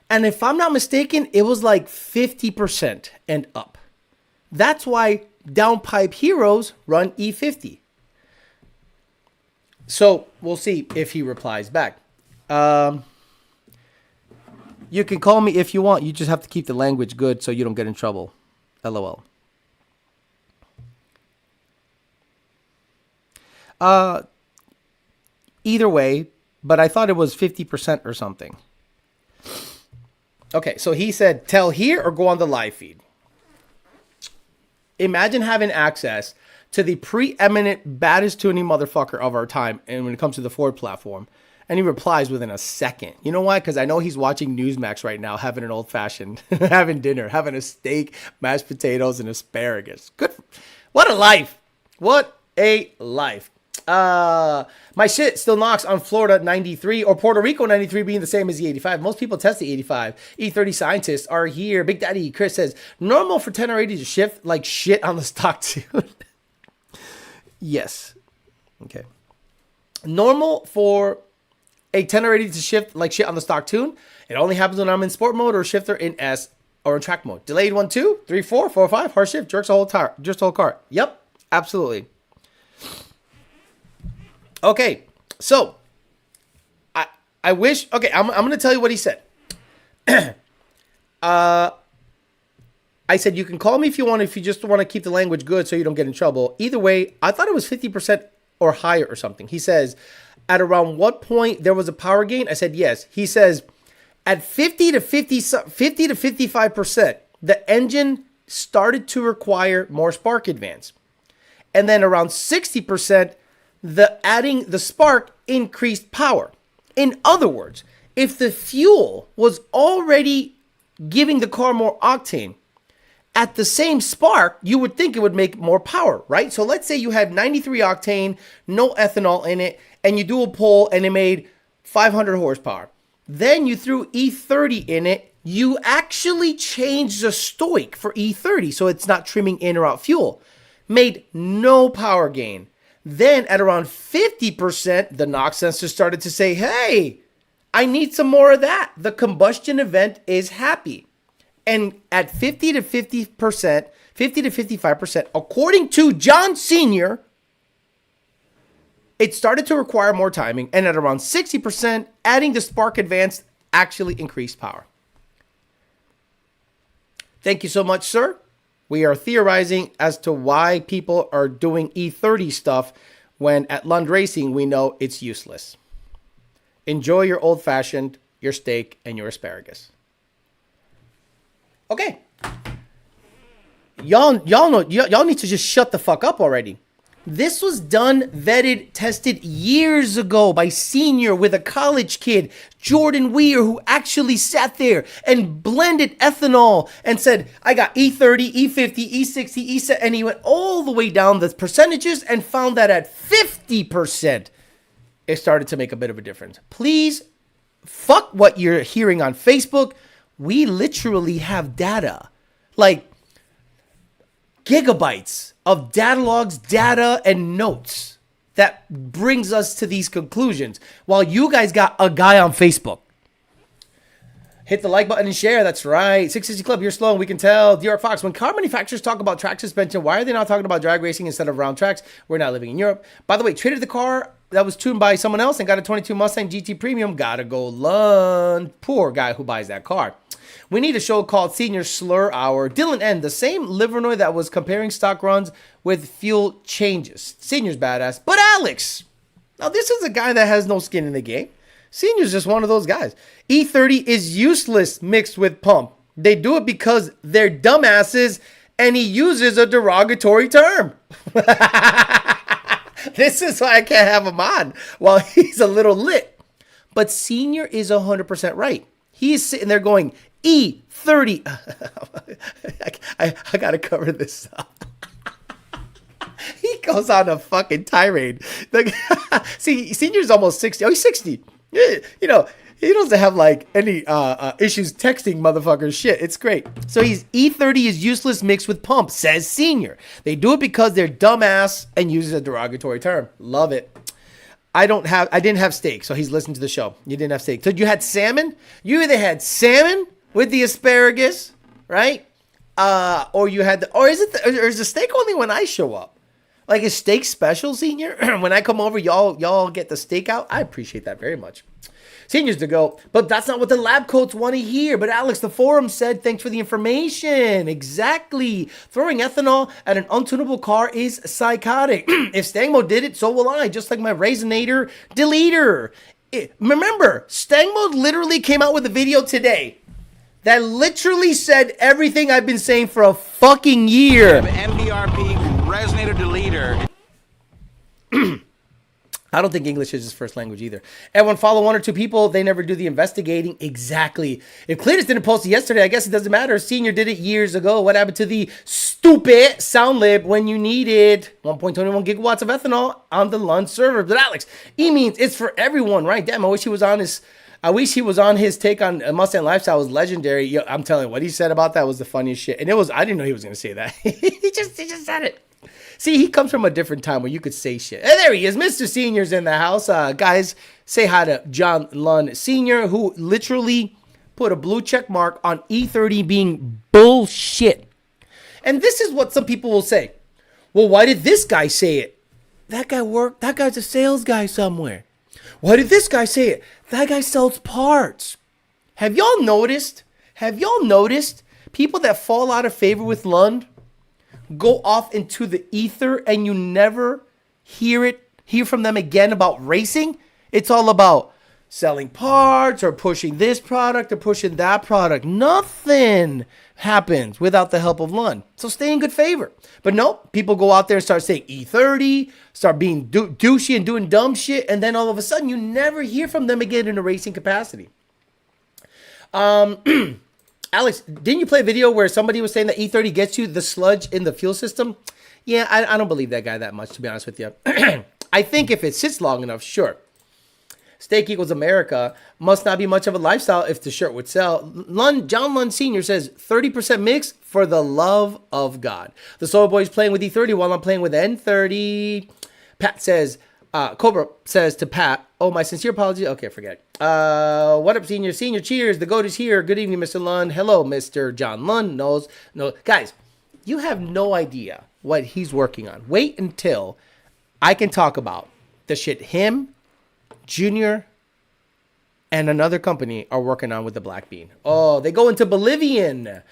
And if I'm not mistaken, it was 50% and up. That's why downpipe heroes run E50. So we'll see if he replies back. You can call me if you want. You just have to keep the language good so you don't get in trouble. LOL. Either way, but I thought it was 50% or something. Okay, so he said, tell here or go on the live feed. Imagine having access to the preeminent baddest tuning motherfucker of our time, and when it comes to the Ford platform, and he replies within a second. You know why? Because I know he's watching Newsmax right now, having an old-fashioned, having dinner, having a steak, mashed potatoes, and asparagus. Good. What a life. What a life. My shit still knocks on Florida 93 or Puerto Rico 93 being the same as the 85. Most people test the 85. E30 scientists are here. Big Daddy Chris says, normal for 10 or 80 to shift like shit on the stock tune. Yes. Okay. Normal for a 10 or 80 to shift like shit on the stock tune. It only happens when I'm in sport mode or shifter in S or in track mode. Delayed 1, 2, 3, 4, 4, 5. Hard shift jerks the whole tire, just the whole car. Yep. Absolutely. Okay, so I wish. Okay, I'm gonna tell you what he said. I said you can call me if you want, if you just want to keep the language good so you don't get in trouble. Either way, I thought it was 50% or higher or something. He says, at around what point there was a power gain? I said yes. He says, at 50 to 55%, the engine started to require more spark advance, and then around 60%. Adding the spark increased power. In other words, if the fuel was already giving the car more octane, at the same spark, you would think it would make more power, right? So let's say you had 93 octane, no ethanol in it, and you do a pull and it made 500 horsepower. Then you threw E30 in it. You actually changed the stoic for E30, so it's not trimming in or out fuel. Made no power gain. Then at around 50%, the knock sensor started to say, hey, I need some more of that. The combustion event is happy. And at 50 to 50%, 50 to 55%, according to John Sr., it started to require more timing. And at around 60%, adding the spark advance actually increased power. Thank you so much, sir. We are theorizing as to why people are doing E30 stuff when at Lund Racing we know it's useless. Enjoy your old-fashioned, your steak, and your asparagus. Okay. Y'all need to just shut the fuck up already. This was done, vetted, tested years ago by Senior with a college kid, Jordan Weir, who actually sat there and blended ethanol and said, I got E30, E50, E60, E7, and he went all the way down the percentages and found that at 50%, it started to make a bit of a difference. Please, fuck what you're hearing on Facebook. We literally have data. Like, gigabytes of data logs, data, and notes that brings us to these conclusions, while you guys got a guy on Facebook. Hit the like button and share. That's right. 660 Club, you're slow. We can tell. DR Fox, when car manufacturers talk about track suspension, why are they not talking about drag racing instead of round tracks? We're not living in Europe. By the way, traded the car that was tuned by someone else and got a 22 Mustang GT Premium. Gotta go Lund. Poor guy who buys that car. We need a show called Senior Slur Hour. Dylan N., the same Livernois that was comparing stock runs with fuel changes. Senior's badass. But Alex, now this is a guy that has no skin in the game. Senior's just one of those guys. E30 is useless mixed with pump. They do it because they're dumbasses, and he uses a derogatory term. This is why I can't have him on while he's a little lit. But Senior is 100% right. He's sitting there going, E30. I got to cover this up. He goes on a fucking tirade. See, Senior's almost 60. Oh, he's 60. You know, he doesn't have like any issues texting motherfuckers shit. It's great. So he's E30 is useless mixed with pump, says Senior. They do it because they're dumbass and uses a derogatory term. Love it. I didn't have steak, so he's listening to the show. You didn't have steak. So you had salmon? You either had salmon with the asparagus, right? Or you had or is the steak only when I show up? Like, is steak special, Senior? When I come over, y'all get the steak out? I appreciate that very much. Senior's to go, but that's not what the lab coats want to hear. But Alex, the forum said, thanks for the information. Exactly. Throwing ethanol at an untunable car is psychotic. If Stangmo did it, so will I, just like my Raisinator deleter. Remember, Stangmo literally came out with a video today that literally said everything I've been saying for a fucking year. MDRP Resonator Deleter. I don't think English is his first language either. Everyone follow one or two people. They never do the investigating. Exactly. If Cletus didn't post it yesterday, I guess it doesn't matter. Senior did it years ago. What happened to the stupid SoundLib when you needed 1.21 gigawatts of ethanol on the Lund server? But Alex, he means it's for everyone, right? Damn, I wish he was on his take on Mustang lifestyle was legendary. Yo, I'm telling you, what he said about that was the funniest shit. And I didn't know he was going to say that. he just said it. See, he comes from a different time where you could say shit. And there he is. Mr. Senior's in the house. Guys, say hi to John Lund Sr., who literally put a blue check mark on E30 being bullshit. And this is what some people will say. Well, why did this guy say it? That guy's a sales guy somewhere. Why did this guy say it? That guy sells parts. Have y'all noticed people that fall out of favor with Lund go off into the ether and you never hear from them again about racing? It's all about selling parts or pushing this product or pushing that product. Nothing happens without the help of Lund. So stay in good favor. But no, people go out there and start saying E30, start being douchey and doing dumb shit, and then all of a sudden you never hear from them again in a racing capacity. Alex, didn't you play a video where somebody was saying that E30 gets you the sludge in the fuel system? Yeah, I don't believe that guy that much, to be honest with you. I think if it sits long enough, sure. Steak equals America must not be much of a lifestyle if the shirt would sell. John Lund Sr. says 30% mix for the love of God. The Soul Boy's playing with E30 while I'm playing with N30. Pat says, Cobra says to Pat, oh, my sincere apology. Okay, forget it. What up, Senior? Senior, cheers. The GOAT is here. Good evening, Mr. Lund. Hello, Mr. John Lund. No, guys, you have no idea what he's working on. Wait until I can talk about the shit him, Junior, and another company are working on with the Black Bean. Oh, they go into Bolivian.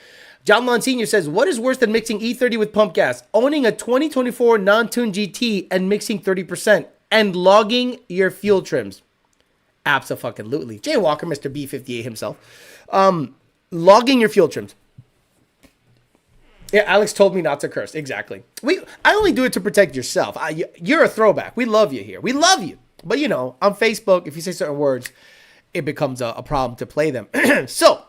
John Lund Sr. says, what is worse than mixing E30 with pump gas? Owning a 2024 non-tuned GT and mixing 30% and logging your fuel trims. Abso-fucking-lutely. Jay Walker, Mr. B58 himself. Logging your fuel trims. Yeah, Alex told me not to curse. Exactly. I only do it to protect yourself. You're a throwback. We love you here. We love you. But, on Facebook, if you say certain words, it becomes a problem to play them. So,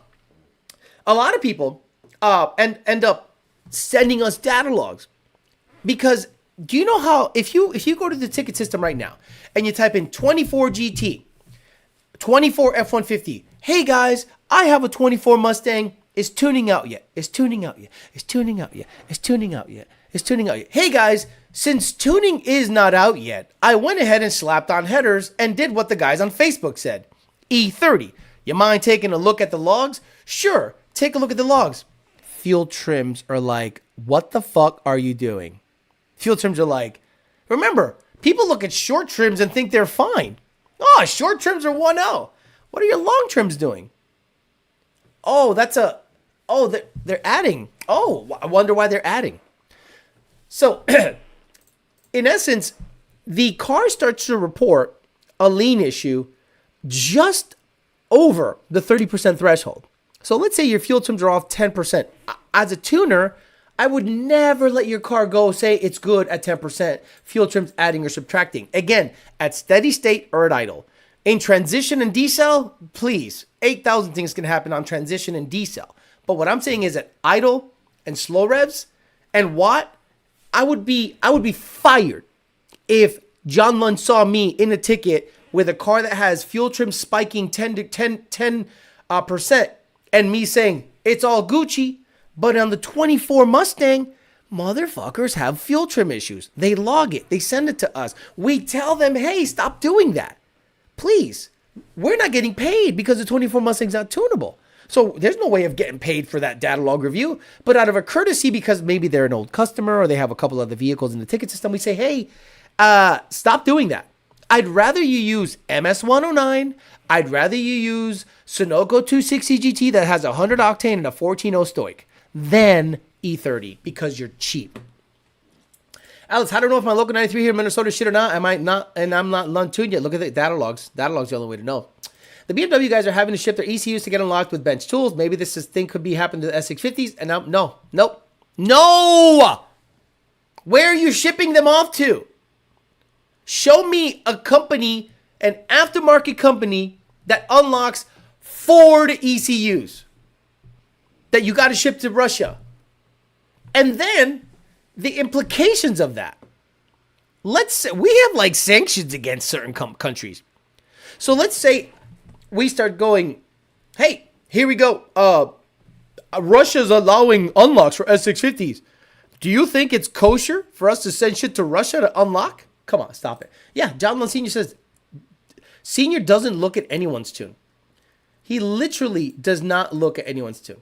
a lot of people end up sending us data logs. Because, do you know how, if you go to the ticket system right now, and you type in 24 GT, 24 F-150, hey guys, I have a 24 Mustang, is tuning out yet? Is tuning out yet? Is tuning out yet? Is tuning out yet? Is tuning out yet? Hey guys, since tuning is not out yet, I went ahead and slapped on headers and did what the guys on Facebook said. E30, you mind taking a look at the logs? Sure, take a look at the logs. Fuel trims are like, what the fuck are you doing? Fuel trims are like, remember, people look at short trims and think they're fine. Oh, short trims are 1.0. What are your long trims doing? Oh, they're adding. Oh, I wonder why they're adding. So, in essence, the car starts to report a lean issue just over the 30% threshold. So let's say your fuel trims are off 10%. As a tuner, I would never let your car go say it's good at 10%. Fuel trims adding or subtracting. Again, at steady state or at idle. In transition and decel, please, 8,000 things can happen on transition and decel. But what I'm saying is at idle and slow revs and watt, I would be fired if John Lund saw me in a ticket with a car that has fuel trim spiking 10% and me saying it's all Gucci, but on the 24 Mustang, motherfuckers have fuel trim issues. They log it. They send it to us. We tell them, hey, stop doing that. Please. We're not getting paid because the 24 Mustang's not tunable. So there's no way of getting paid for that data log review. But out of a courtesy, because maybe they're an old customer or they have a couple other vehicles in the ticket system, we say, hey, stop doing that. I'd rather you use MS-109. I'd rather you use Sunoco 260 GT that has 100 octane and a 14.0 stoic than E30 because you're cheap. Alex, I don't know if my local 93 here in Minnesota shit or not. I might not, and I'm not Lund tuned yet. Look at the data logs. Data logs are the only way to know. The BMW guys are having to ship their ECUs to get unlocked with bench tools. Maybe this thing could be happening to the S650s. And now, no. Where are you shipping them off to? Show me a company, an aftermarket company that unlocks Ford ECUs that you got to ship to Russia. And then the implications of that. Let's say we have like sanctions against certain countries. So let's say we start going, hey, here we go. Russia's allowing unlocks for S650s. Do you think it's kosher for us to send shit to Russia to unlock? Come on, stop it. Yeah, John Lund Sr. says, Senior doesn't look at anyone's tune. He literally does not look at anyone's tune.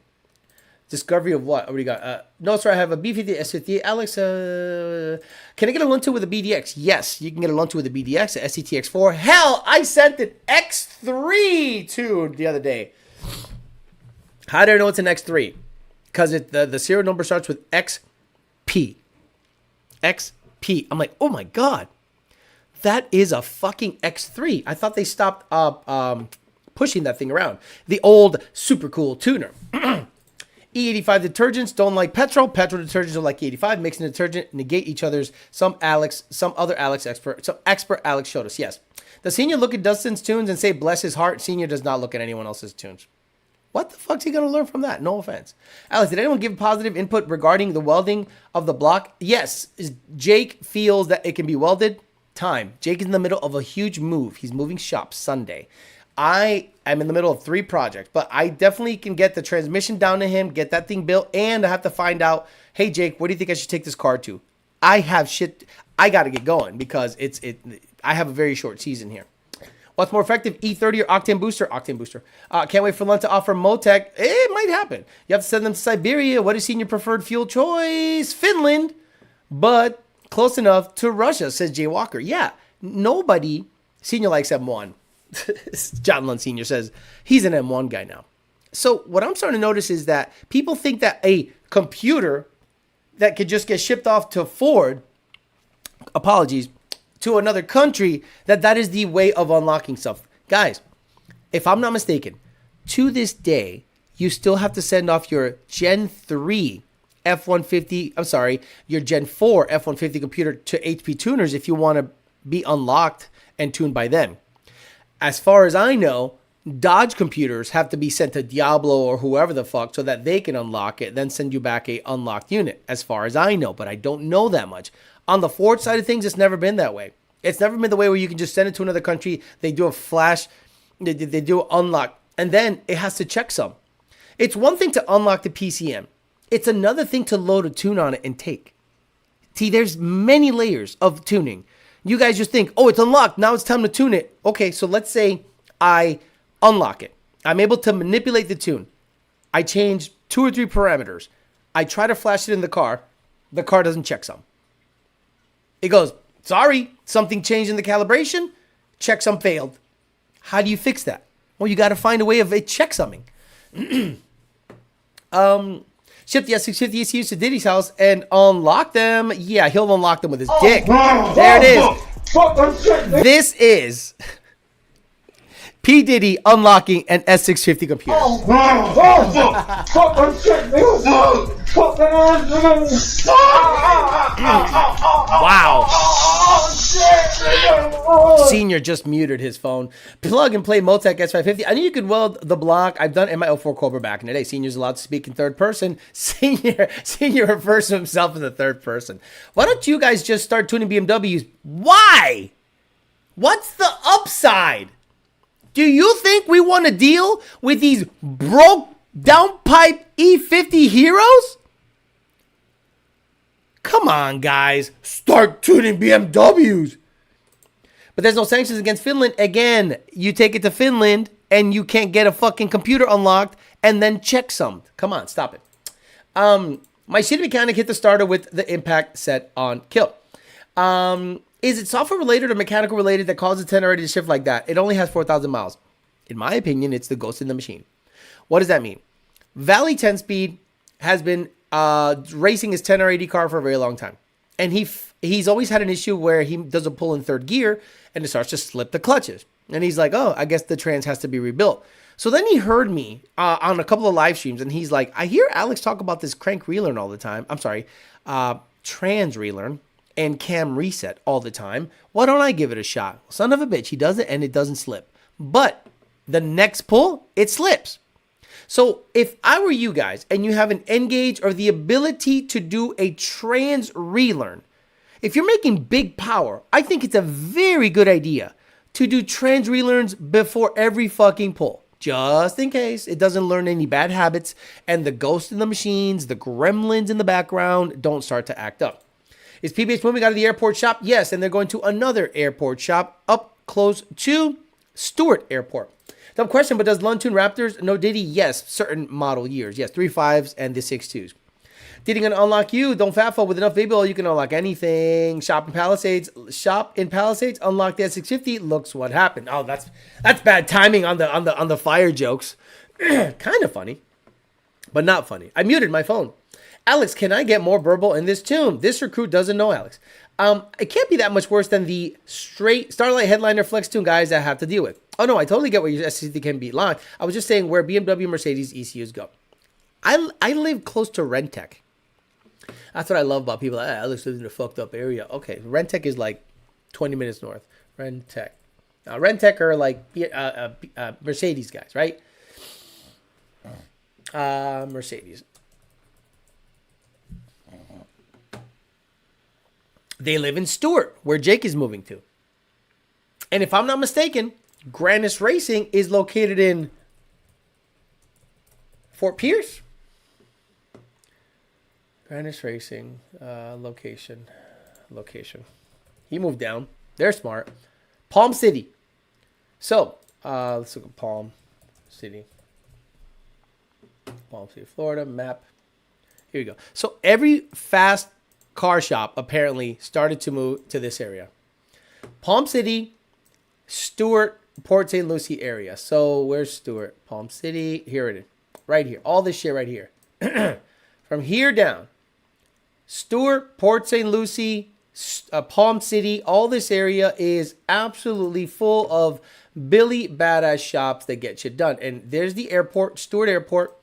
Discovery of what? What do you got? No, sir, I have a B50, S50. Alex, can I get a Luntu with a BDX? Yes, you can get a Luntu with a BDX, a SCTX4. Hell, I sent an X3 tune the other day. How do I know it's an X3? Because the serial number starts with XP. XP. I'm like, oh my God. That is a fucking X3. I thought they stopped pushing that thing around. The old super cool tuner. E85 detergents don't like petrol. Petrol detergents don't like E85. Mixing detergent negate each other's. Some other Alex expert. Some expert Alex showed us. Yes. Does Senior look at Dustin's tunes and say bless his heart? Senior does not look at anyone else's tunes. What the fuck's he going to learn from that? No offense. Alex, did anyone give positive input regarding the welding of the block? Yes. Jake feels that it can be welded. Time. Jake is in the middle of a huge move. He's moving shop Sunday. I am in the middle of 3 projects, but I definitely can get the transmission down to him, get that thing built, and I have to find out, hey, Jake, what do you think I should take this car to? I have shit. I got to get going because I have a very short season here. What's more effective, E30 or Octane Booster? Octane Booster. Can't wait for Lund to offer Motec. It might happen. You have to send them to Siberia. What is Senior preferred fuel choice? Finland, but close enough to Russia, says Jay Walker. Yeah, nobody. Senior likes M1. John Lund Sr. says he's an M1 guy now. So what I'm starting to notice is that people think that a computer that could just get shipped off to Ford, to another country, that is the way of unlocking stuff. Guys, if I'm not mistaken, to this day, you still have to send off your Gen 3 F-150, your Gen 4 F-150 computer to HP tuners if you want to be unlocked and tuned by them. As far as I know, Dodge computers have to be sent to Diablo or whoever the fuck so that they can unlock it, then send you back a unlocked unit, as far as I know, but I don't know that much. On the Ford side of things, it's never been that way. It's never been the way where you can just send it to another country, they do a flash, they do an unlock, and then it has to checksum. It's one thing to unlock the PCM. It's another thing to load a tune on it and take. See, there's many layers of tuning. You guys just think, oh, it's unlocked. Now it's time to tune it. Okay, so let's say I unlock it. I'm able to manipulate the tune. I change 2 or 3 parameters. I try to flash it in the car. The car doesn't checksum. It goes, sorry, something changed in the calibration. Checksum failed. How do you fix that? Well, you got to find a way of it checksumming. Ship the S650 ECUs to Diddy's house and unlock them. Yeah, he'll unlock them with his dick. There it is. This is P. Diddy unlocking an S650 computer. Wow. Senior just muted his phone. Plug and play Motec S550. I knew you could weld the block. I've done it in my 04 Cobra back in the day. Senior's allowed to speak in third person. Senior refers to himself in the third person. Why don't you guys just start tuning BMWs? Why? What's the upside? Do you think we want to deal with these broke downpipe E50 heroes? Come on, guys. Start tuning BMWs. But there's no sanctions against Finland. Again, you take it to Finland and you can't get a fucking computer unlocked and then checksummed. Come on, stop it. My shitty mechanic hit the starter with the impact set on kill. Is it software related or mechanical related that causes 1080 to shift like that? It only has 4,000 miles. In my opinion, it's the ghost in the machine. What does that mean? Valley 10 Speed has been racing his 1080 car for a very long time. And he's always had an issue where he does a pull in third gear and it starts to slip the clutches. And he's like, oh, I guess the trans has to be rebuilt. So then he heard me on a couple of live streams and he's like, I hear Alex talk about this crank relearn all the time. I'm sorry, trans relearn. and cam reset all the time. Why don't I give it a shot? Son of a bitch, he does it and it doesn't slip. But the next pull, it slips. So if I were you guys and you have an N-gauge or the ability to do a trans relearn, if you're making big power, I think it's a very good idea to do trans relearns before every fucking pull. Just in case it doesn't learn any bad habits and the ghosts in the machines, the gremlins in the background don't start to act up. Is PBH moving out of the airport shop? Yes, and they're going to another airport shop up close to Stewart Airport. Dumb question, but does Lund tune Raptors? No Diddy? Yes, certain model years. Yes, 3.5s and the 6.2s. Diddy gonna unlock you? Don't fatfo. With enough baby oil, you can unlock anything. Shop in Palisades. Unlock the S650. Looks what happened. Oh, that's bad timing on the fire jokes. Kind of funny, but not funny. I muted my phone. Alex, can I get more burble in this tune? This recruit doesn't know Alex. It can't be that much worse than the straight Starlight Headliner Flex tune guys that have to deal with. Oh no, I totally get where your S650 can be long. I was just saying where BMW, Mercedes, ECUs go. I live close to Rentec. That's what I love about people. Alex lives in a fucked up area. Okay, Rentec is like 20 minutes north. Rentec. Now, Rentec are like Mercedes guys, right? Mercedes. They live in Stewart, where Jake is moving to. And if I'm not mistaken, Granis Racing is located in Fort Pierce. Granis Racing, location. He moved down. They're smart. Palm City. So, let's look at Palm City. Palm City, Florida, map. Here we go. So, every fast car shop apparently started to move to this area. Palm City, Stewart, Port St. Lucie area. So, where's Stewart? Palm City. Here it is. Right here. All this shit right here. From here down. Stewart, Port St. Lucie, Palm City, all this area is absolutely full of Billy badass shops that get shit done. And there's the airport, Stewart Airport,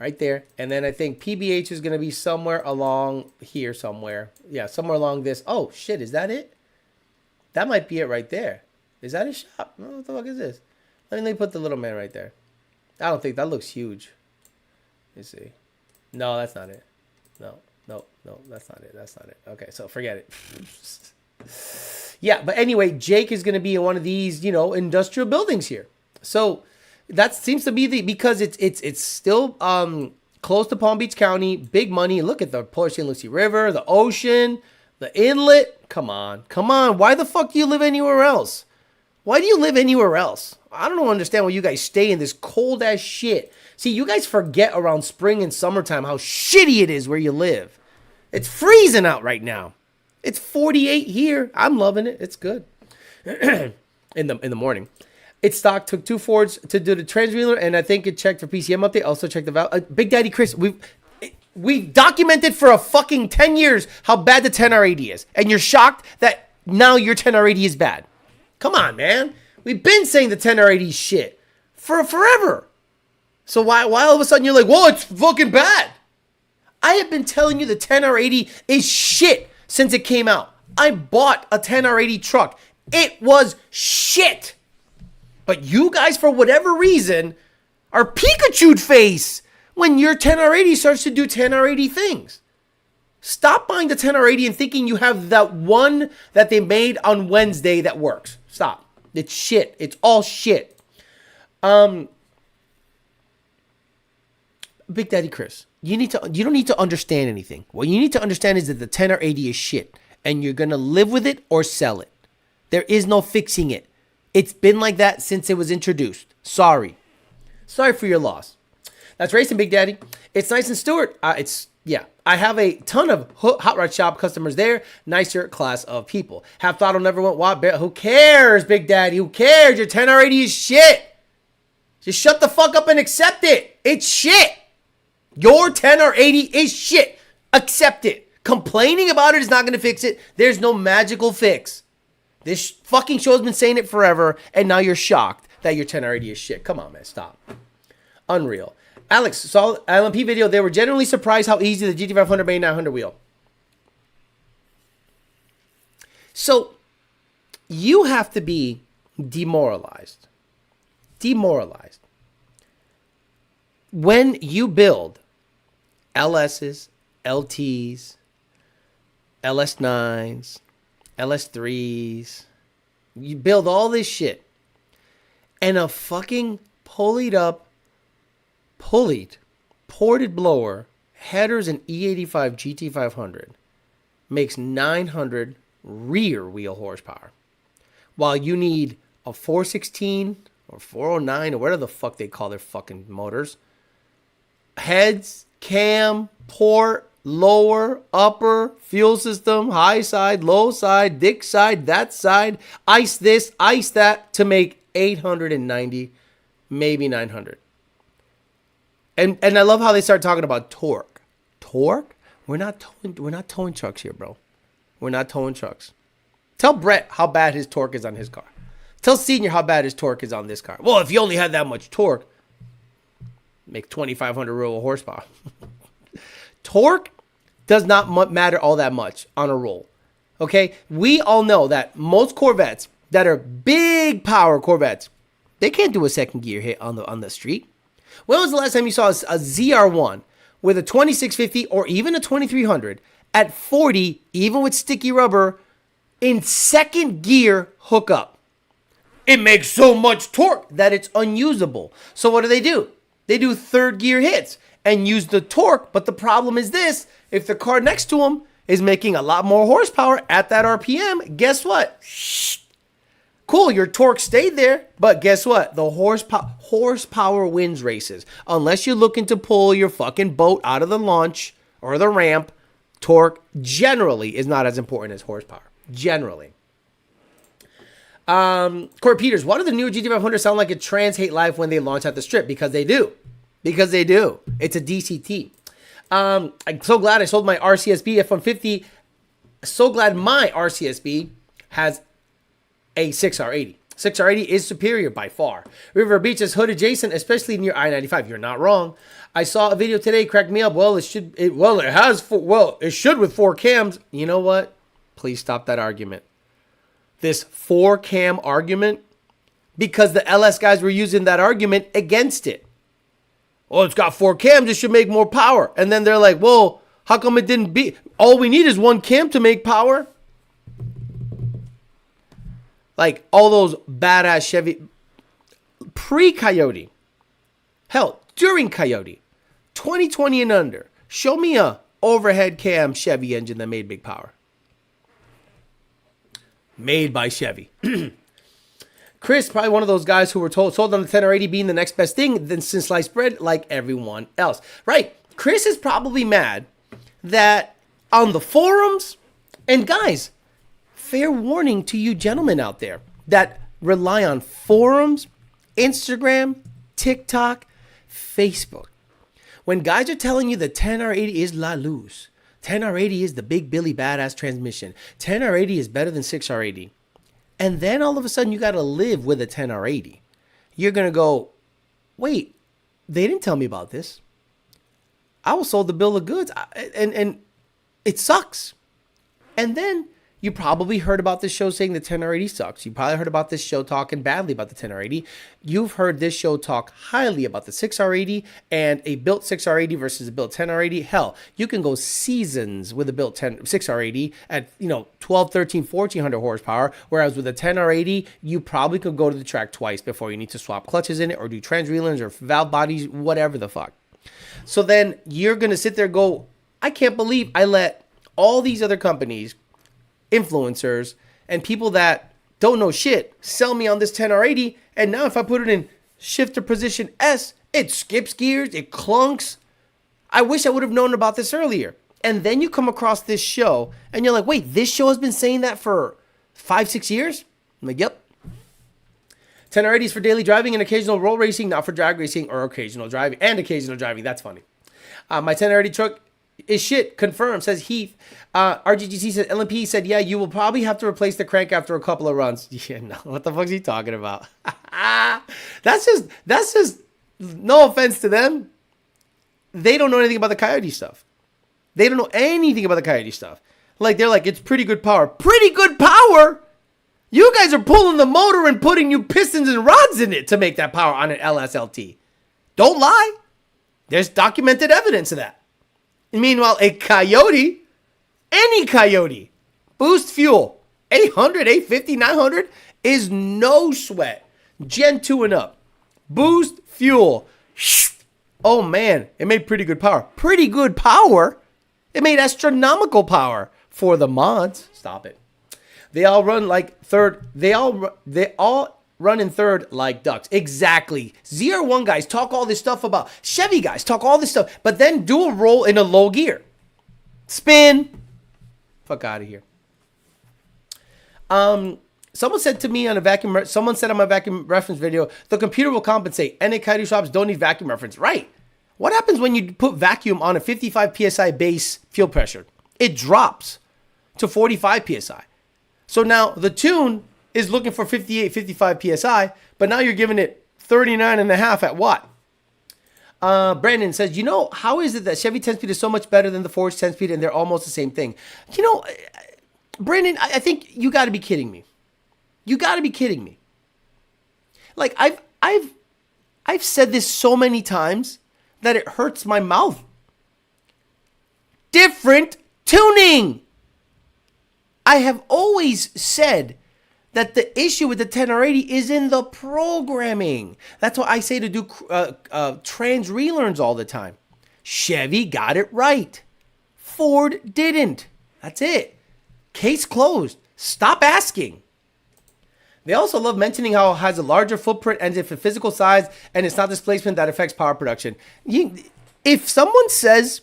right there. And then I think PBH is going to be somewhere along here somewhere. Yeah, somewhere along this. Oh, shit, is that it? That might be it right there. Is that a shop? Oh, what the fuck is this? Let me put the little man right there. I don't think that looks huge. Let me see. No, that's not it. No, that's not it. Okay, so forget it. Yeah, but anyway, Jake is going to be in one of these, industrial buildings here. So that seems to be because it's still close to Palm Beach County, big money. Look at the Port St. Lucie River, the ocean, the inlet. Come on. Why the fuck do you live anywhere else? Why do you live anywhere else? I don't understand why you guys stay in this cold ass shit. See, you guys forget around spring and summertime how shitty it is where you live. It's freezing out right now. It's 48 here. I'm loving it. It's good. in the morning. It stock took 2 Fords to do the transreeler, and I think it checked for PCM update. Also checked the valve. Big Daddy Chris, we've documented for a fucking 10 years how bad the 10R80 is, and you're shocked that now your 10R80 is bad. Come on, man. We've been saying the 10R80 is shit for forever. So why all of a sudden you're like, whoa, it's fucking bad? I have been telling you the 10R80 is shit since it came out. I bought a 10R80 truck. It was shit. But you guys, for whatever reason, are Pikachu'd face when your 10R80 starts to do 10R80 things. Stop buying the 10R80 and thinking you have that one that they made on Wednesday that works. Stop. It's shit. It's all shit. Big Daddy Chris, you don't need to understand anything. What you need to understand is that the 10R80 is shit, and you're gonna live with it or sell it. There is no fixing it. It's been like that since it was introduced. Sorry for your loss. That's racing, Big Daddy. It's nice in Stewart. I have a ton of Hot Rod Shop customers there. Nicer class of people. Have thought I'll never went Watt Bear. Who cares, Big Daddy? Who cares? Your 10R80 is shit. Just shut the fuck up and accept it. It's shit. Your 10R80 is shit. Accept it. Complaining about it is not going to fix it. There's no magical fix. This fucking show's been saying it forever, and now you're shocked that your 10R80 is shit. Come on, man. Stop. Unreal. Alex, saw LMP video. They were genuinely surprised how easy the GT500 made 900 wheel. So you have to be demoralized. Demoralized. When you build LSs, LTs, LS9s, LS3s, you build all this shit, and a fucking ported blower, headers, and E85 GT500 makes 900 rear wheel horsepower, while you need a 416 or 409 or whatever the fuck they call their fucking motors. Heads, cam, port, lower, upper, fuel system, high side, low side, dick side, that side, ice this, ice that, to make 890, maybe 900. And I love how they start talking about torque. Torque? We're not towing trucks here, bro. We're not towing trucks. Tell Brett how bad his torque is on his car. Tell Senior how bad his torque is on this car. Well, if you only had that much torque, make 2,500 real horsepower. Torque does not matter all that much on a roll. Okay? We all know that most Corvettes that are big power Corvettes, they can't do a second gear hit on the street. When was the last time you saw a ZR1 with a 2650 or even a 2300 at 40, even with sticky rubber, in second gear hookup? It makes so much torque that it's unusable. So what do? They do third gear hits and use the torque. But the problem is this: if the car next to them is making a lot more horsepower at that RPM, guess what? Shh. Cool, your torque stayed there, but guess what? The horsepower wins races. Unless you're looking to pull your fucking boat out of the launch or the ramp, torque generally is not as important as horsepower. Generally. Corey Peters, why do the newer GT500 sound like a trans hate life when they launch at the strip? Because they do. It's a DCT. I'm so glad I sold my RCSB F-150. So glad my RCSB has a 6R80. 6R80 is superior by far. River Beach is hood adjacent, especially near I-95. You're not wrong. I saw a video today, cracked me up. It should with 4 cams. You know what? Please stop that argument. This 4 cam argument, because the LS guys were using that argument against it. Well, it's got 4 cams, it should make more power. And then they're like, well, how come it didn't be? All we need is 1 cam to make power. Like all those badass Chevy pre-Coyote. Hell, during Coyote. 2020 and under. Show me a overhead cam Chevy engine that made big power. Made by Chevy. Chris, probably one of those guys who were sold on the 10R80 being the next best thing than since sliced bread, like everyone else. Right. Chris is probably mad that on the forums, and guys, fair warning to you gentlemen out there that rely on forums, Instagram, TikTok, Facebook. When guys are telling you the 10R80 is la luz, 10R80 is the big Billy badass transmission, 10R80 is better than 6R80, and then all of a sudden you got to live with a 10R80, you're going to go, wait, they didn't tell me about this. I was sold the bill of goods, and it sucks. And then you probably heard about this show saying the 10R80 sucks. You probably heard about this show talking badly about the 10R80. You've heard this show talk highly about the 6R80 and a built 6R80 versus a built 10R80. Hell, you can go seasons with a built 6R80 at 12, 13, 1400 horsepower, whereas with a 10R80, you probably could go to the track twice before you need to swap clutches in it or do transreelings or valve bodies, whatever the fuck. So then you're going to sit there and go, I can't believe I let all these other companies, influencers, and people that don't know shit sell me on this 10R80, and now if I put it in shifter position S, it skips gears, it clunks. I wish I would have known about this earlier. And then you come across this show, and you're like, wait, this show has been saying that for 5-6 years? I'm like, yep. 10R80 is for daily driving and occasional roll racing, not for drag racing or occasional driving. And occasional driving, that's funny. My 10R80 truck is shit, confirmed, says Heath. RGGC said, LMP said, yeah, you will probably have to replace the crank after a couple of runs. Yeah, no, what the fuck's he talking about? That's just, no offense to them. They don't know anything about the Coyote stuff. They don't know anything about the Coyote stuff. Like, they're like, it's pretty good power. Pretty good power! power. You guys are pulling the motor and putting new pistons and rods in it to make that power on an LSLT. Don't lie. There's documented evidence of that. Meanwhile, a Coyote, any Coyote, boost fuel, 800, 850, 900 is no sweat. Gen 2 and up. Boost fuel. Oh man, it made pretty good power. Pretty good power? It made astronomical power for the mods. Stop it. They all run like third. They all run in third like ducks. Exactly. ZR1 guys talk all this stuff about. Chevy guys talk all this stuff, but then do a roll in a low gear. Spin. Fuck out of here. Someone said to me on a vacuum. Someone said on my vacuum reference video, the computer will compensate. NA Coyote shops don't need vacuum reference. Right. What happens when you put vacuum on a 55 psi base fuel pressure? It drops to 45 psi. So now the tune is looking for 58, 55 psi, but now you're giving it 39.5 at watt. Brandon says, you know, how is it that Chevy 10-speed is so much better than the Ford 10-speed and they're almost the same thing? You know, Brandon, I think you got to be kidding me. You got to be kidding me. Like I've said this so many times that it hurts my mouth. Different tuning. I have always said that the issue with the 10R80 is in the programming. That's why I say to do trans relearns all the time. Chevy got it right. Ford didn't. That's it. Case closed. Stop asking. They also love mentioning how it has a larger footprint and if a physical size and it's not displacement that affects power production. If someone says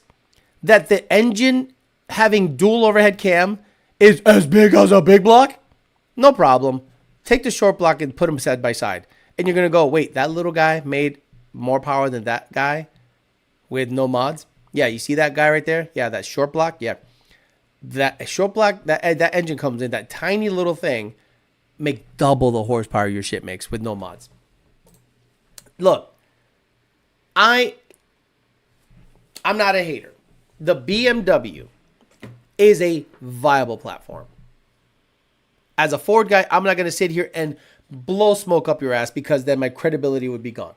that the engine having dual overhead cam is as big as a big block, no problem. Take the short block and put them side by side. And you're going to go, wait, that little guy made more power than that guy with no mods? Yeah, you see that guy right there? Yeah, that short block? Yeah. That short block, that engine comes in, that tiny little thing, make double the horsepower your shit makes with no mods. Look, I'm not a hater. The BMW is a viable platform. As a Ford guy, I'm not going to sit here and blow smoke up your ass because then my credibility would be gone.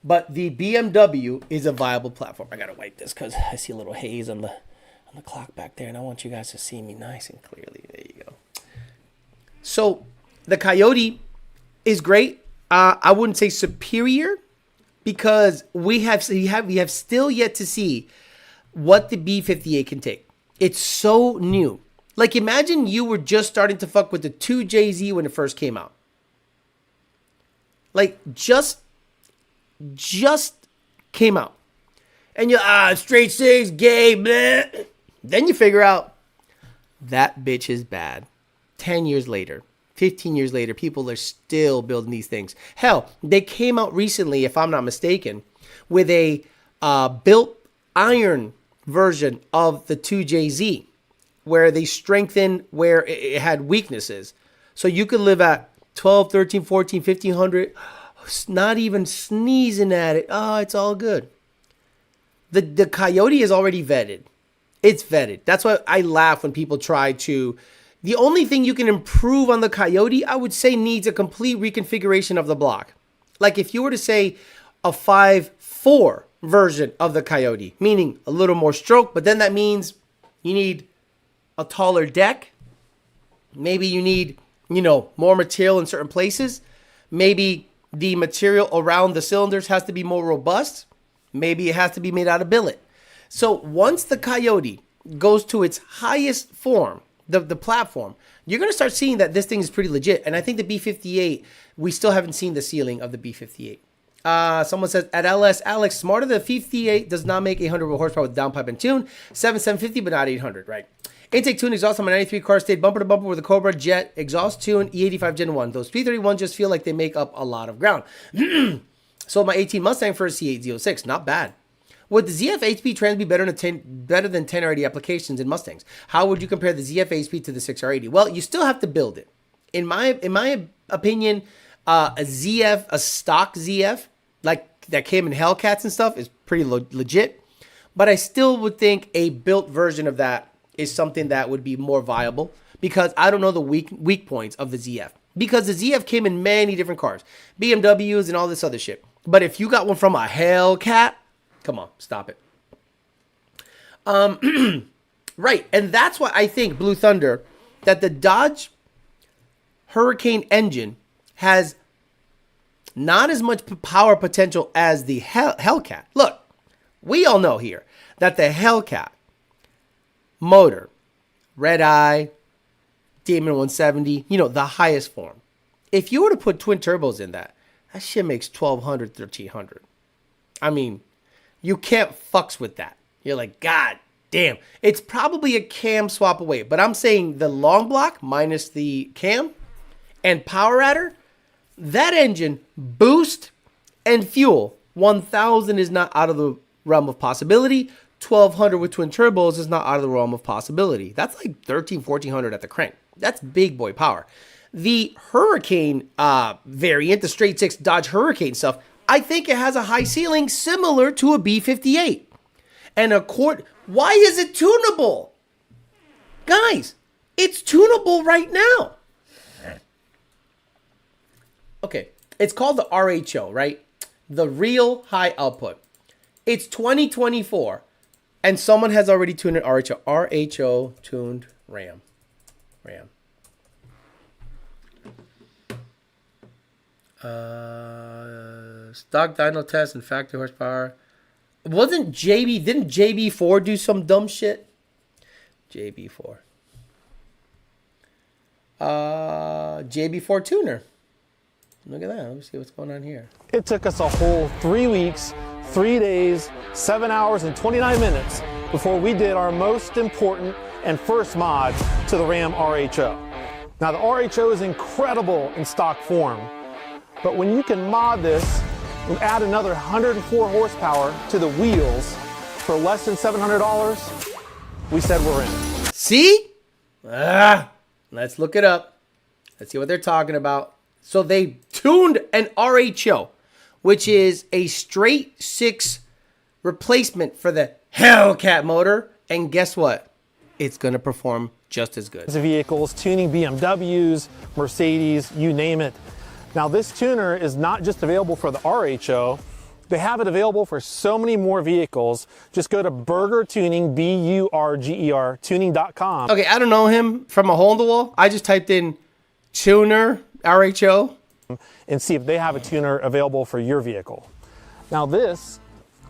But the BMW is a viable platform. I got to wipe this because I see a little haze on the clock back there, and I want you guys to see me nice and clearly. There you go. So the Coyote is great. I wouldn't say superior because we have still yet to see what the B58 can take. It's so new. Like imagine you were just starting to fuck with the 2JZ when it first came out. Like just came out. And you straight six, gay, bleh. Then you figure out that bitch is bad. 10 years later, 15 years later, people are still building these things. Hell, they came out recently, if I'm not mistaken, with a built iron version of the 2JZ where they strengthened where it had weaknesses. So you could live at 12, 13, 14, 1500, not even sneezing at it. Oh, it's all good. The Coyote is already vetted. It's vetted. That's why I laugh when people try to. The only thing you can improve on the Coyote, I would say, needs a complete reconfiguration of the block. Like if you were to say a 5.4 version of the Coyote, meaning a little more stroke, but then that means you need a taller deck. Maybe you need, more material in certain places. Maybe the material around the cylinders has to be more robust. Maybe it has to be made out of billet. So once the Coyote goes to its highest form, the platform, you're going to start seeing that this thing is pretty legit. And I think the B58, we still haven't seen the ceiling of the B58. Someone says, at LS, Alex, smarter than 58 does not make 800 horsepower with downpipe and tune. 750, but not 800, right? Intake tune exhaust on my 93 car stayed bumper to bumper with a Cobra Jet exhaust tune E85 Gen 1. Those P31 just feel like they make up a lot of ground. Sold my 18 Mustang for a C8 Z06. Not bad. Would the ZF HP trans be better than 10R80 applications in Mustangs? How would you compare the ZF HP to the 6R80? Well, you still have to build it. In my opinion, a stock ZF, like that came in Hellcats and stuff, is pretty legit. But I still would think a built version of that is something that would be more viable. because I don't know the weak points of the ZF. Because the ZF came in many different cars, BMWs and all this other shit. But if you got one from a Hellcat, come on, stop it. Right, and that's why I think, Blue Thunder, that the Dodge Hurricane engine has not as much power potential as the Hellcat. Look, we all know here that the Hellcat motor, Red Eye, Demon 170, you know, the highest form. If you were to put twin turbos in that shit makes 1,200, 1,300. I mean, you can't fucks with that. You're like, God damn. It's probably a cam swap away. But I'm saying the long block minus the cam and power adder, that engine, boost and fuel, 1,000 is not out of the realm of possibility. 1,200 with twin turbos is not out of the realm of possibility. That's like 1,300, 1,400 at the crank. That's big boy power. The Hurricane variant, the straight six Dodge Hurricane stuff, I think it has a high ceiling similar to a B58. And why is it tunable? Guys, it's tunable right now. Okay, it's called the RHO, right? The real high output. It's 2024, and someone has already tuned it RHO. RHO tuned Ram. Stock dyno test and factory horsepower. Didn't JB4 do some dumb shit? JB4. JB4 tuner. Look at that. Let me see what's going on here. It took us a whole 3 weeks, 3 days, 7 hours, and 29 minutes before we did our most important and first mod to the Ram RHO. Now, the RHO is incredible in stock form, but when you can mod this and add another 104 horsepower to the wheels for less than $700, we said we're in. See? Let's look it up. Let's see what they're talking about. So they tuned an RHO, which is a straight six replacement for the Hellcat motor. And guess what? It's going to perform just as good. Vehicles, tuning BMWs, Mercedes, you name it. Now this tuner is not just available for the RHO. They have it available for so many more vehicles. Just go to Burger Tuning, BURGER, tuning.com. Okay, I don't know him from a hole in the wall. I just typed in tuner RHO and see if they have a tuner available for your vehicle. Now this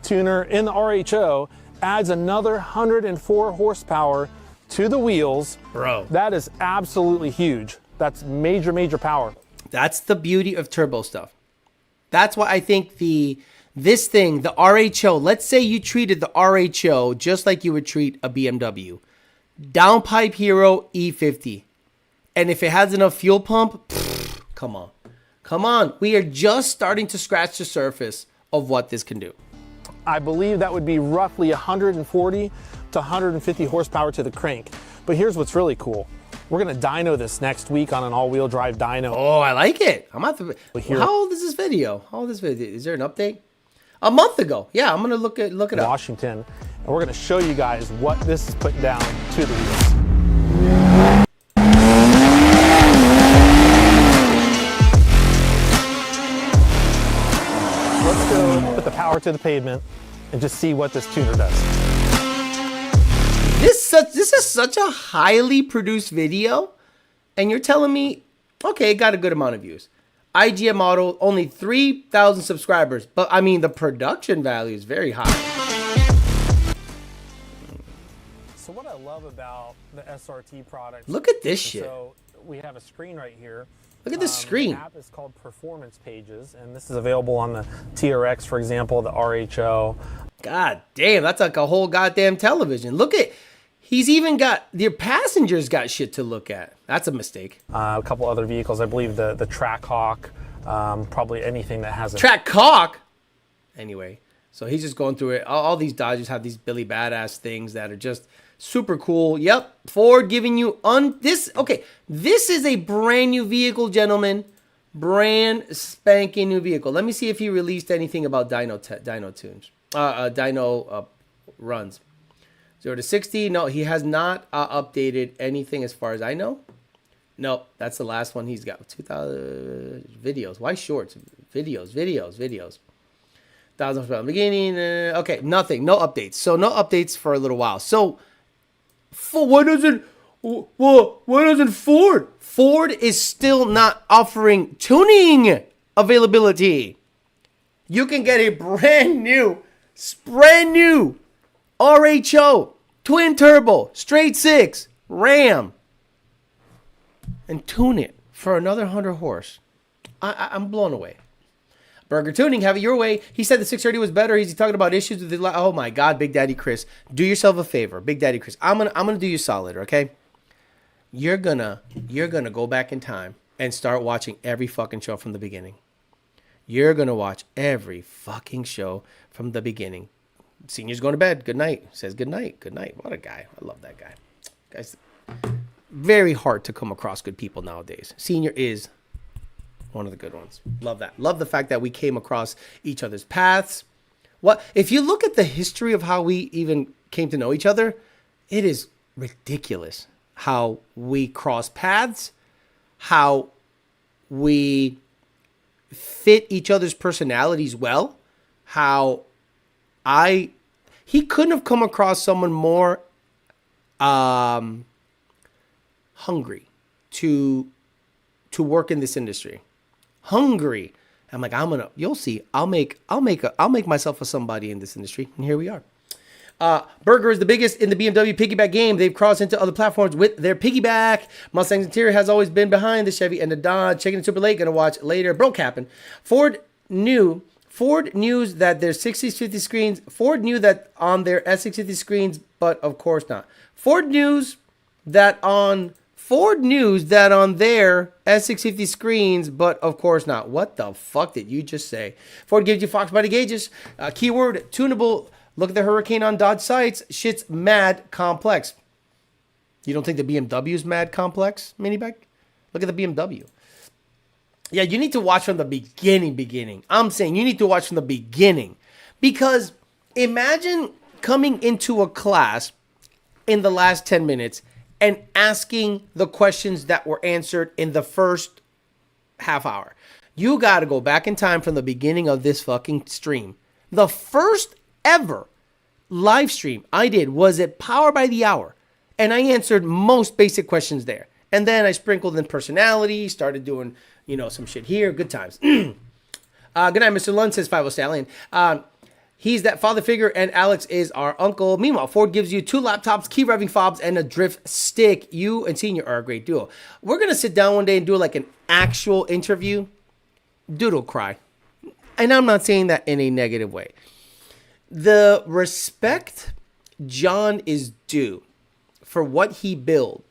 tuner in the RHO adds another 104 horsepower to the wheels. Bro. That is absolutely huge. That's major, major power. That's the beauty of turbo stuff. That's why I think this thing, the RHO, let's say you treated the RHO just like you would treat a BMW. Downpipe Hero E50. And if it has enough fuel pump, come on. Come on. We are just starting to scratch the surface of what this can do. I believe that would be roughly 140 to 150 horsepower to the crank. But here's what's really cool. We're going to dyno this next week on an all-wheel drive dyno. Oh, I like it. I'm about to. How old is this video? How old is this video? Is there an update? A month ago. Yeah, I'm going to look it up. Washington. And we're going to show you guys what this is putting down to the wheels. Let's go put the power to the pavement and just see what this tuner does. This is such a highly produced video, and you're telling me, okay, it got a good amount of views. IGM Auto, only 3,000 subscribers, but I mean, the production value is very high. So what I love about the SRT product. Look at this shit. So we have a screen right here. Look at this screen. The app is called Performance Pages, and this is available on the TRX, for example, the RHO. God damn, that's like a whole goddamn television. Look at, he's even got, your passengers got shit to look at. That's a mistake. A couple other vehicles, I believe the Trackhawk, probably anything that has a... Trackhawk? Anyway, so he's just going through it. All these Dodges have these Billy Badass things that are just super cool. Yep, Ford giving you this. Okay, this is a brand new vehicle, gentlemen. Brand spanking new vehicle. Let me see if he released anything about dyno tunes, dyno runs. 0 to 60. No, he has not updated anything as far as I know. No, that's the last one he's got. 2,000 videos. Why shorts? Videos. 1,000 from the beginning. Okay, nothing. No updates. So no updates for a little while. So why doesn't Ford? Ford is still not offering tuning availability. You can get a brand new RHO, twin turbo, straight six, Ram, and tune it for another 100 horse. I'm blown away. Burger Tuning, have it your way. He said the 630 was better. He's talking about issues with the. Oh my God, Big Daddy Chris, do yourself a favor, Big Daddy Chris. I'm gonna do you solid, okay? You're gonna go back in time and start watching every fucking show from the beginning. You're gonna watch every fucking show from the beginning. Senior's going to bed. Good night. Says good night. Good night. What a guy. I love that guy. Guys, very hard to come across good people nowadays. Senior is one of the good ones. Love that. Love the fact that we came across each other's paths. What if you look at the history of how we even came to know each other? It is ridiculous how we cross paths, how we fit each other's personalities well, how he couldn't have come across someone more hungry to work in this industry. Hungry. I'm like, you'll see. I'll make myself a somebody in this industry. And here we are. Burger is the biggest in the BMW piggyback game. They've crossed into other platforms with their piggyback. Mustang's interior has always been behind the Chevy and the Dodge. Checking it super late. Gonna watch later. Bro capping. Ford news that their 60/50 screens. Ford knew that on their S650 screens, but of course not. Ford news that on their S650 screens, but of course not. What the fuck did you just say? Ford gives you Fox body gauges. Keyword tunable. Look at the Hurricane on Dodge sites. Shit's mad complex. You don't think the BMW's mad complex, Miniback? Look at the BMW. Yeah, you need to watch from the beginning. I'm saying you need to watch from the beginning. Because imagine coming into a class in the last 10 minutes and asking the questions that were answered in the first half hour. You got to go back in time from the beginning of this fucking stream. The first ever live stream I did was at Power by the Hour. And I answered most basic questions there. And then I sprinkled in personality, started doing, some shit here. Good times. Good night, Mr. Lund, says 50 Stallion. He's that father figure, and Alex is our uncle. Meanwhile, Ford gives you 2 laptops, key revving fobs, and a drift stick. You and Senior are a great duo. We're going to sit down one day and do like an actual interview. Dude will cry. And I'm not saying that in a negative way. The respect John is due for what he built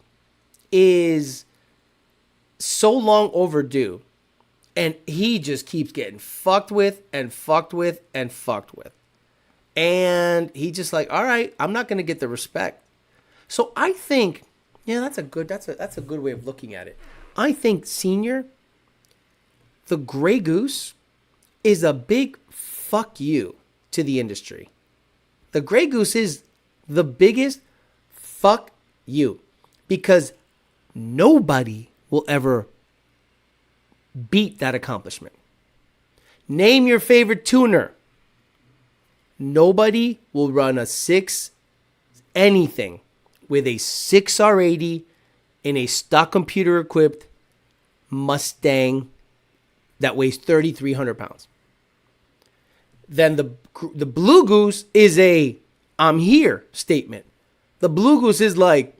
is so long overdue. And he just keeps getting fucked with. And he's just like, all right, I'm not going to get the respect. So I think, that's a good way of looking at it. I think Senior, the Grey Goose, is a big fuck you to the industry. The Grey Goose is the biggest fuck you because nobody will ever beat that accomplishment. Name your favorite tuner. Nobody will run a 6 anything with a 6R80 in a stock computer equipped Mustang that weighs 3,300 pounds. Then the Blue Goose is a I'm here statement. The Blue Goose is like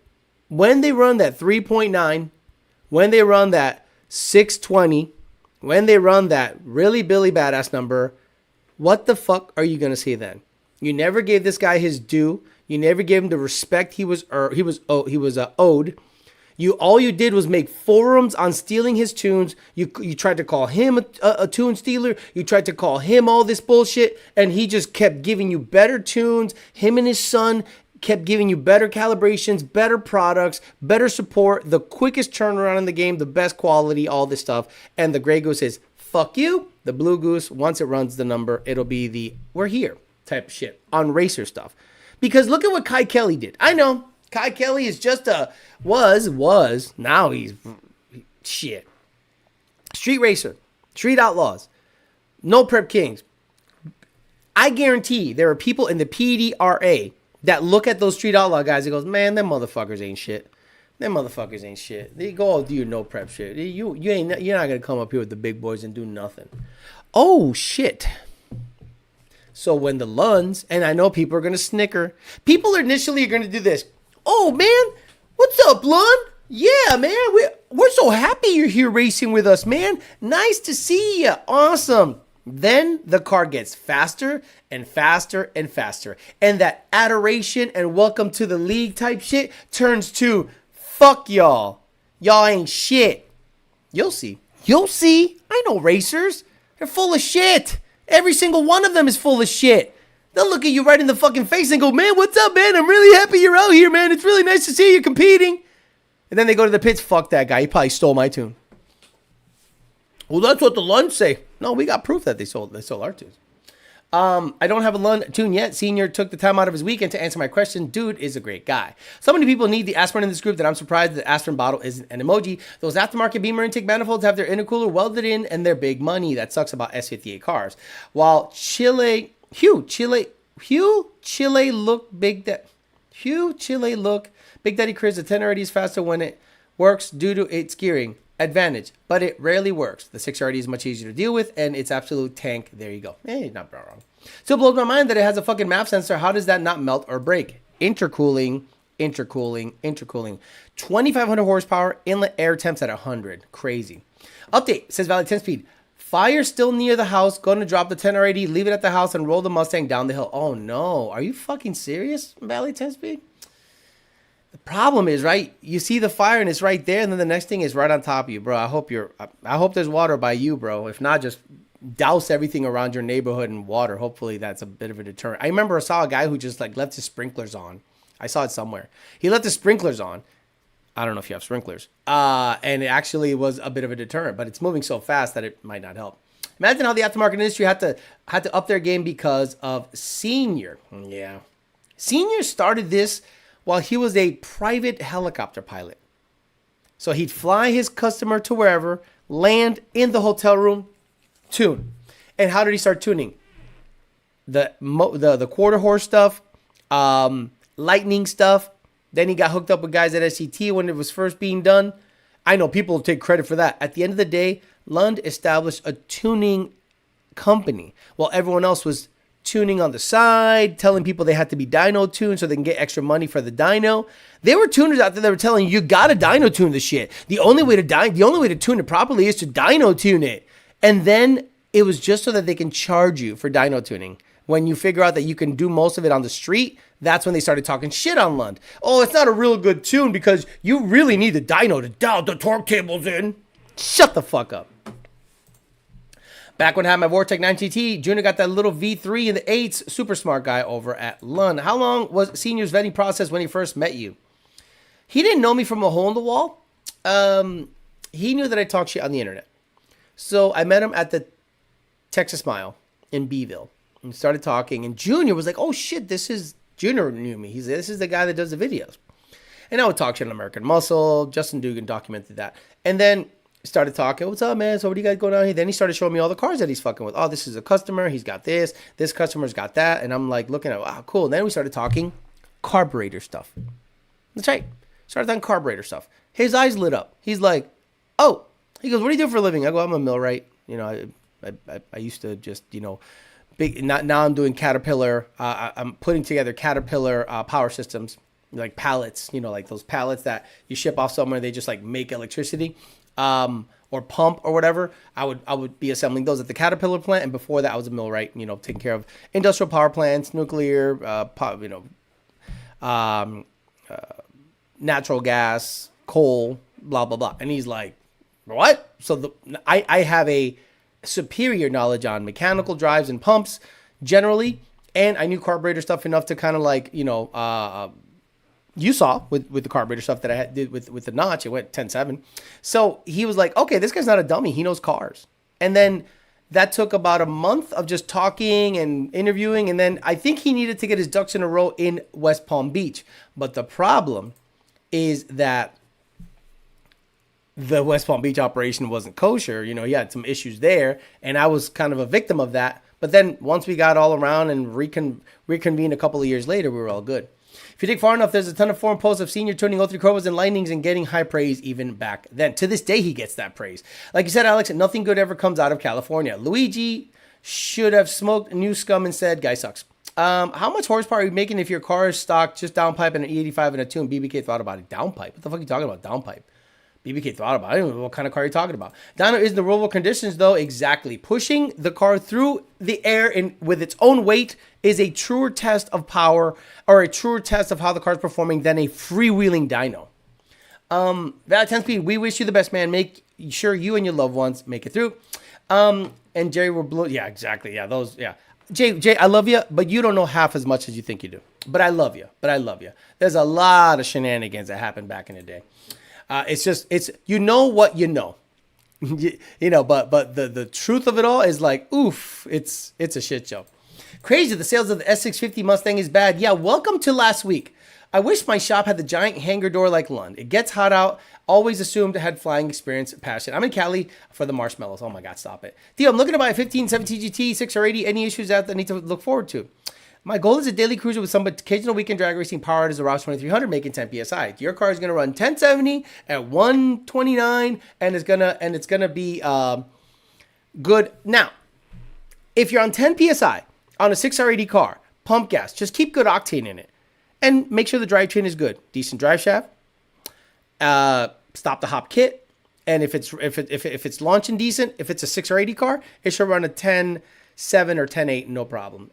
when they run that 3.9, when they run that 620, when they run that really Billy Badass number, what the fuck are you going to say then? You never gave this guy his due. You never gave him the respect he was owed. All you did was make forums on stealing his tunes. You tried to call him a tune stealer. You tried to call him all this bullshit, and he just kept giving you better tunes. Him and his son kept giving you better calibrations, better products, better support, the quickest turnaround in the game, the best quality, all this stuff. And the Grey Goose says, fuck you. The Blue Goose, once it runs the number, it'll be the we're here type of shit on racer stuff. Because look at what Kai Kelly did. I know Kai Kelly is just now he's shit. Street racer, street outlaws, no prep kings. I guarantee there are people in the PDRA that look at those street outlaw guys and goes, man, them motherfuckers ain't shit. Them motherfuckers ain't shit. They go do your no prep shit. You're not gonna come up here with the big boys and do nothing. Oh shit. So when the Lunds, and I know people are gonna snicker, people initially are gonna do this. Oh man, what's up, Lund? Yeah, man, we're so happy you're here racing with us, man. Nice to see you. Awesome. Then the car gets faster and faster and faster. And that adoration and welcome to the league type shit turns to fuck y'all. Y'all ain't shit. You'll see. You'll see. I know racers. They're full of shit. Every single one of them is full of shit. They'll look at you right in the fucking face and go, man, what's up, man? I'm really happy you're out here, man. It's really nice to see you competing. And then they go to the pits. Fuck that guy. He probably stole my tune. Well, that's what the Lunds say. No, we got proof that they stole our tunes. I don't have a Lund tune yet. Senior took the time out of his weekend to answer my question. Dude is a great guy. So many people need the aspirin in this group that I'm surprised the aspirin bottle isn't an emoji. Those aftermarket Beamer intake manifolds have their intercooler welded in and they're big money. That sucks about S58 cars. While Hugh Chile look Big Daddy Chris, the 10 already is faster when it works due to its gearing advantage, but it rarely works. The 6RD is much easier to deal with, and it's absolute tank. There you go. Not wrong. Still blows my mind that it has a fucking MAP sensor. How does that not melt or break? Intercooling. 2,500 horsepower, inlet air temps at 100. Crazy. Update, says Valley 10 speed. Fire still near the house. Going to drop the 10R80, leave it at the house, and roll the Mustang down the hill. Oh, no. Are you fucking serious, Valley 10 speed? The problem is, right, you see the fire and it's right there, and then the next thing is right on top of you, bro. I hope there's water by you, bro. If not, just douse everything around your neighborhood in water. Hopefully that's a bit of a deterrent. I remember I saw a guy who just like left his sprinklers on. I saw it somewhere. He left his sprinklers on. I don't know if you have sprinklers. And it actually was a bit of a deterrent, but it's moving so fast that it might not help. Imagine how the aftermarket industry had to up their game because of Senior. Yeah. Senior started this while he was a private helicopter pilot. So he'd fly his customer to wherever, land in the hotel room, tune. And how did he start tuning? The quarter horse stuff, lightning stuff. Then he got hooked up with guys at SCT when it was first being done. I know people take credit for that. At the end of the day, Lund established a tuning company while everyone else was tuning on the side, telling people they had to be dyno tuned so they can get extra money for the dyno. There were tuners out there that were telling you gotta dyno tune the shit. The only way to tune it properly is to dyno tune it. And then it was just so that they can charge you for dyno tuning. When you figure out that you can do most of it on the street, that's when they started talking shit on Lund. Oh, it's not a real good tune because you really need the dyno to dial the torque tables in. Shut the fuck up. Back when I had my Vortec 9TT, Junior got that little V3 in the 8s. Super smart guy over at Lund. How long was Senior's vetting process when he first met you? He didn't know me from a hole in the wall. He knew that I talk shit on the internet. So I met him at the Texas Mile in Beeville and started talking. And Junior was like, oh shit, Junior knew me. This is the guy that does the videos. And I would talk shit on American Muscle. Justin Dugan documented that. And then started talking, what's up, man? So what do you guys going on here? Then he started showing me all the cars that he's fucking with. Oh, this is a customer. He's got this. This customer's got that. And I'm like looking at, wow, cool. And then we started talking carburetor stuff. That's right. Started talking carburetor stuff. His eyes lit up. He's like, oh. He goes, what do you do for a living? I go, I'm a millwright. You know, I used to just, you know, now I'm doing Caterpillar. I'm putting together Caterpillar power systems, like pallets, you know, like those pallets that you ship off somewhere. They just like make electricity. Or pump or whatever, I would be assembling those at the Caterpillar plant. And before that, I was a millwright, you know, taking care of industrial power plants, nuclear, natural gas, coal, blah, blah, blah. And he's like, what? So I have a superior knowledge on mechanical drives and pumps generally. And I knew carburetor stuff enough to kind of like, you know, you saw with the carburetor stuff that I did with the notch, it went 10.7. So he was like, okay, this guy's not a dummy. He knows cars. And then That took about a month of just talking and interviewing. And then I think he needed to get his ducks in a row in West Palm Beach. But the problem is that the West Palm Beach operation wasn't kosher. You know, he had some issues there. And I was kind of a victim of that. But then once we got all around and reconvened a couple of years later, we were all good. If you dig far enough, there's a ton of forum posts of senior tuning O3 Corvas and Lightnings and getting high praise even back then. To this day, he gets that praise. Like you said, Alex, nothing good ever comes out of California. Luigi should have smoked new scum and said, guy sucks. How much horsepower are you making if your car is stock, just downpipe and an E85 and a 2 and BBK thought about it? Downpipe? What the fuck are you talking about, downpipe? BBK thought about it. I don't know what kind of car you're talking about. Dyno is in the rollable conditions, though. Exactly. Pushing the car through the air and with its own weight is a truer test of power or a truer test of how the car is performing than a freewheeling dyno. That 10 speed, we wish you the best, man. Make sure you and your loved ones make it through. And Jerry, we're blue. Yeah, exactly. Yeah, those. Yeah. Jay, I love you, but you don't know half as much as you think you do. But I love you. There's a lot of shenanigans that happened back in the day. It's you know what you know, you know, but the truth of it all is like, oof, it's a shit show. Crazy. The sales of the S650 Mustang is bad. Yeah. Welcome to last week. I wish my shop had the giant hangar door like Lund. It gets hot out. Always assumed it had flying experience, passion. I'm in Cali for the marshmallows. Oh my God, stop it. Theo, I'm looking to buy a 1570 GT 6 or 80. Any issues that I need to look forward to? My goal is a daily cruiser with some occasional weekend drag racing powered as a Roush 2300, making 10 psi. Your car is going to run 1070 at 129, and it's gonna be good. Now, if you're on 10 psi on a 6R80 car, pump gas, just keep good octane in it, and make sure the drivetrain is good, decent drive shaft. Stop the hop kit, and if it's launching decent, if it's a 6R80 car, it should run a 10.7 or 10.8, no problem.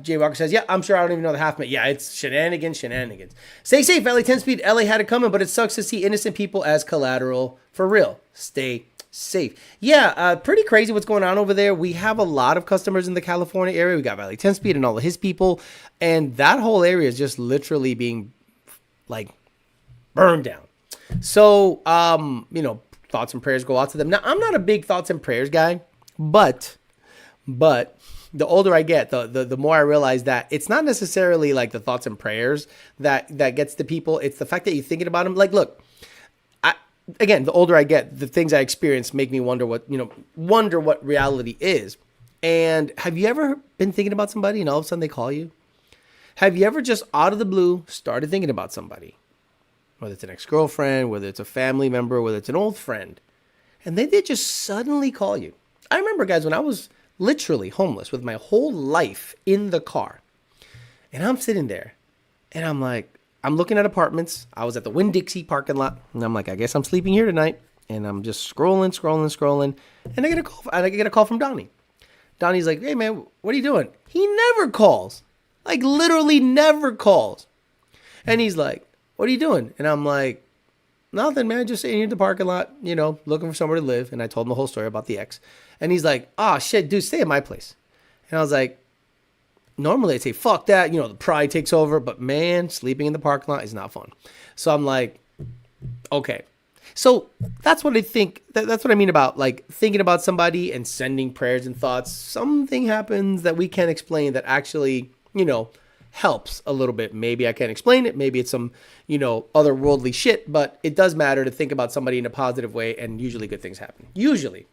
Jay Walker says, yeah, I'm sure I don't even know the half minute. Yeah, it's shenanigans. Stay safe, LA 10 speed. LA had it coming, but it sucks to see innocent people as collateral. For real. Stay safe. Yeah, pretty crazy what's going on over there. We have a lot of customers in the California area. We got Valley 10 speed and all of his people, and that whole area is just literally being like burned down. So, you know, thoughts and prayers go out to them. Now, I'm not a big thoughts and prayers guy, but the older I get, the more I realize that it's not necessarily like the thoughts and prayers that gets to people. It's the fact that you're thinking about them. Like, look, again, the older I get, the things I experience make me wonder what reality is. And have you ever been thinking about somebody and all of a sudden they call you? Have you ever just out of the blue started thinking about somebody? Whether it's an ex-girlfriend, whether it's a family member, whether it's an old friend, and they did just suddenly call you. I remember, guys, when I was literally homeless with my whole life in the car, and I'm sitting there, and I'm like, I'm looking at apartments. I was at the Winn-Dixie parking lot, and I'm like, I guess I'm sleeping here tonight. And I'm just scrolling, and I get a call from Donnie. Donnie's like, hey man, what are you doing? He never calls, like literally never calls, and he's like, what are you doing? And I'm like, nothing, man. Just sitting here in the parking lot, you know, looking for somewhere to live. And I told him the whole story about the ex. And he's like, oh, shit, dude, stay at my place. And I was like, normally I'd say, fuck that. You know, the pride takes over. But, man, sleeping in the parking lot is not fun. So I'm like, okay. So that's what I think. That's what I mean about, like, thinking about somebody and sending prayers and thoughts. Something happens that we can't explain that actually, you know, helps a little bit. Maybe I can't explain it. Maybe it's some, you know, otherworldly shit, but it does matter to think about somebody in a positive way, and usually good things happen. Usually.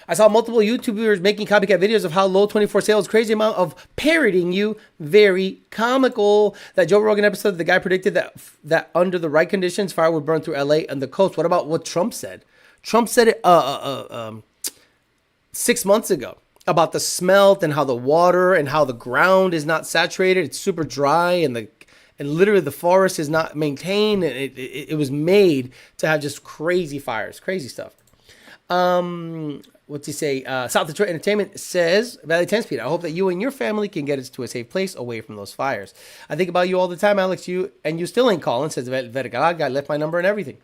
I saw multiple YouTubers making copycat videos of how low 24 sales, crazy amount of parroting you, very comical. That Joe Rogan episode, the guy predicted that under the right conditions, fire would burn through LA and the coast. What about what Trump said? Trump said it 6 months ago. About the smelt and how the water and how the ground is not saturated. It's super dry and literally the forest is not maintained. And it was made to have just crazy fires, crazy stuff. What's he say? South Detroit Entertainment says, Valley 10 Speed, I hope that you and your family can get us to a safe place away from those fires. I think about you all the time, Alex. You still ain't calling, says Vergara. I left my number and everything.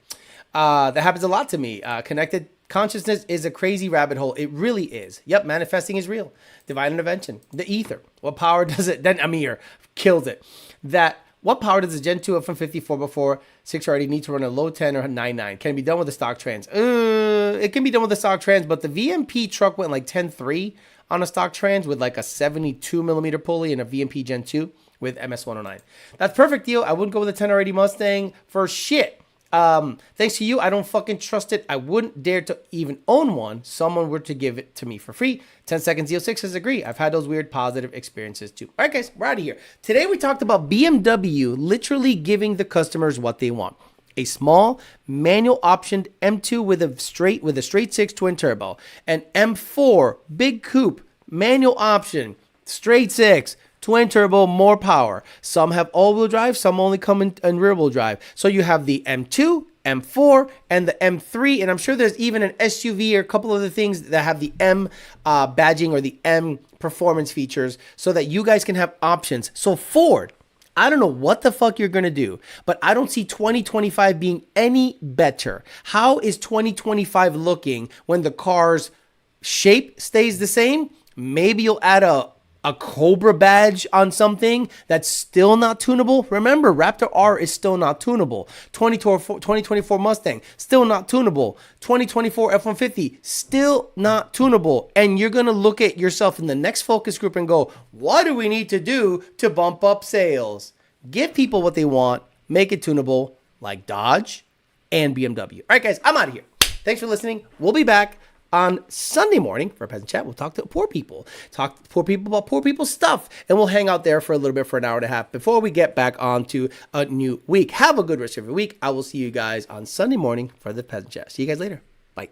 That happens a lot to me. Connected consciousness is a crazy rabbit hole. It really is. Yep, manifesting is real. Divine intervention. The ether. What power does it? Then Amir kills it. That What power does the Gen 2 F-150 4x4 6RD need to run a low 10 or 9.9? Can it be done with a stock trans? It can be done with a stock trans, but the VMP truck went like 10.3 on a stock trans with like a 72 millimeter pulley and a VMP Gen 2 with MS-109. That's perfect, deal. I wouldn't go with a 10R80 Mustang for shit. Thanks to you, I don't fucking trust it. I wouldn't dare to even own one. Someone were to give it to me for free. 10 seconds, Zeo6 says agree. I've had those weird positive experiences too. All right, guys, we're out of here. Today we talked about BMW literally giving the customers what they want. A small manual optioned M2 with a straight six twin turbo, an M4 big coupe manual option straight six twin turbo, more power. Some have all-wheel drive, some only come in rear-wheel drive. So you have the M2, M4, and the M3, and I'm sure there's even an SUV or a couple other things that have the M badging or the M performance features so that you guys can have options. So Ford, I don't know what the fuck you're going to do, but I don't see 2025 being any better. How is 2025 looking when the car's shape stays the same? Maybe you'll add a Cobra badge on something that's still not tunable. Remember, Raptor R is still not tunable. 2024 Mustang, still not tunable. 2024 F-150, still not tunable. And you're going to look at yourself in the next focus group and go, what do we need to do to bump up sales? Give people what they want, make it tunable like Dodge and BMW. All right, guys, I'm out of here. Thanks for listening. We'll be back on Sunday morning for a peasant chat. We'll talk to poor people, talk to poor people about poor people's stuff, and we'll hang out there for a little bit for an hour and a half before we get back onto a new week. Have a good rest of your week. I will see you guys on Sunday morning for the peasant chat. See you guys later. Bye.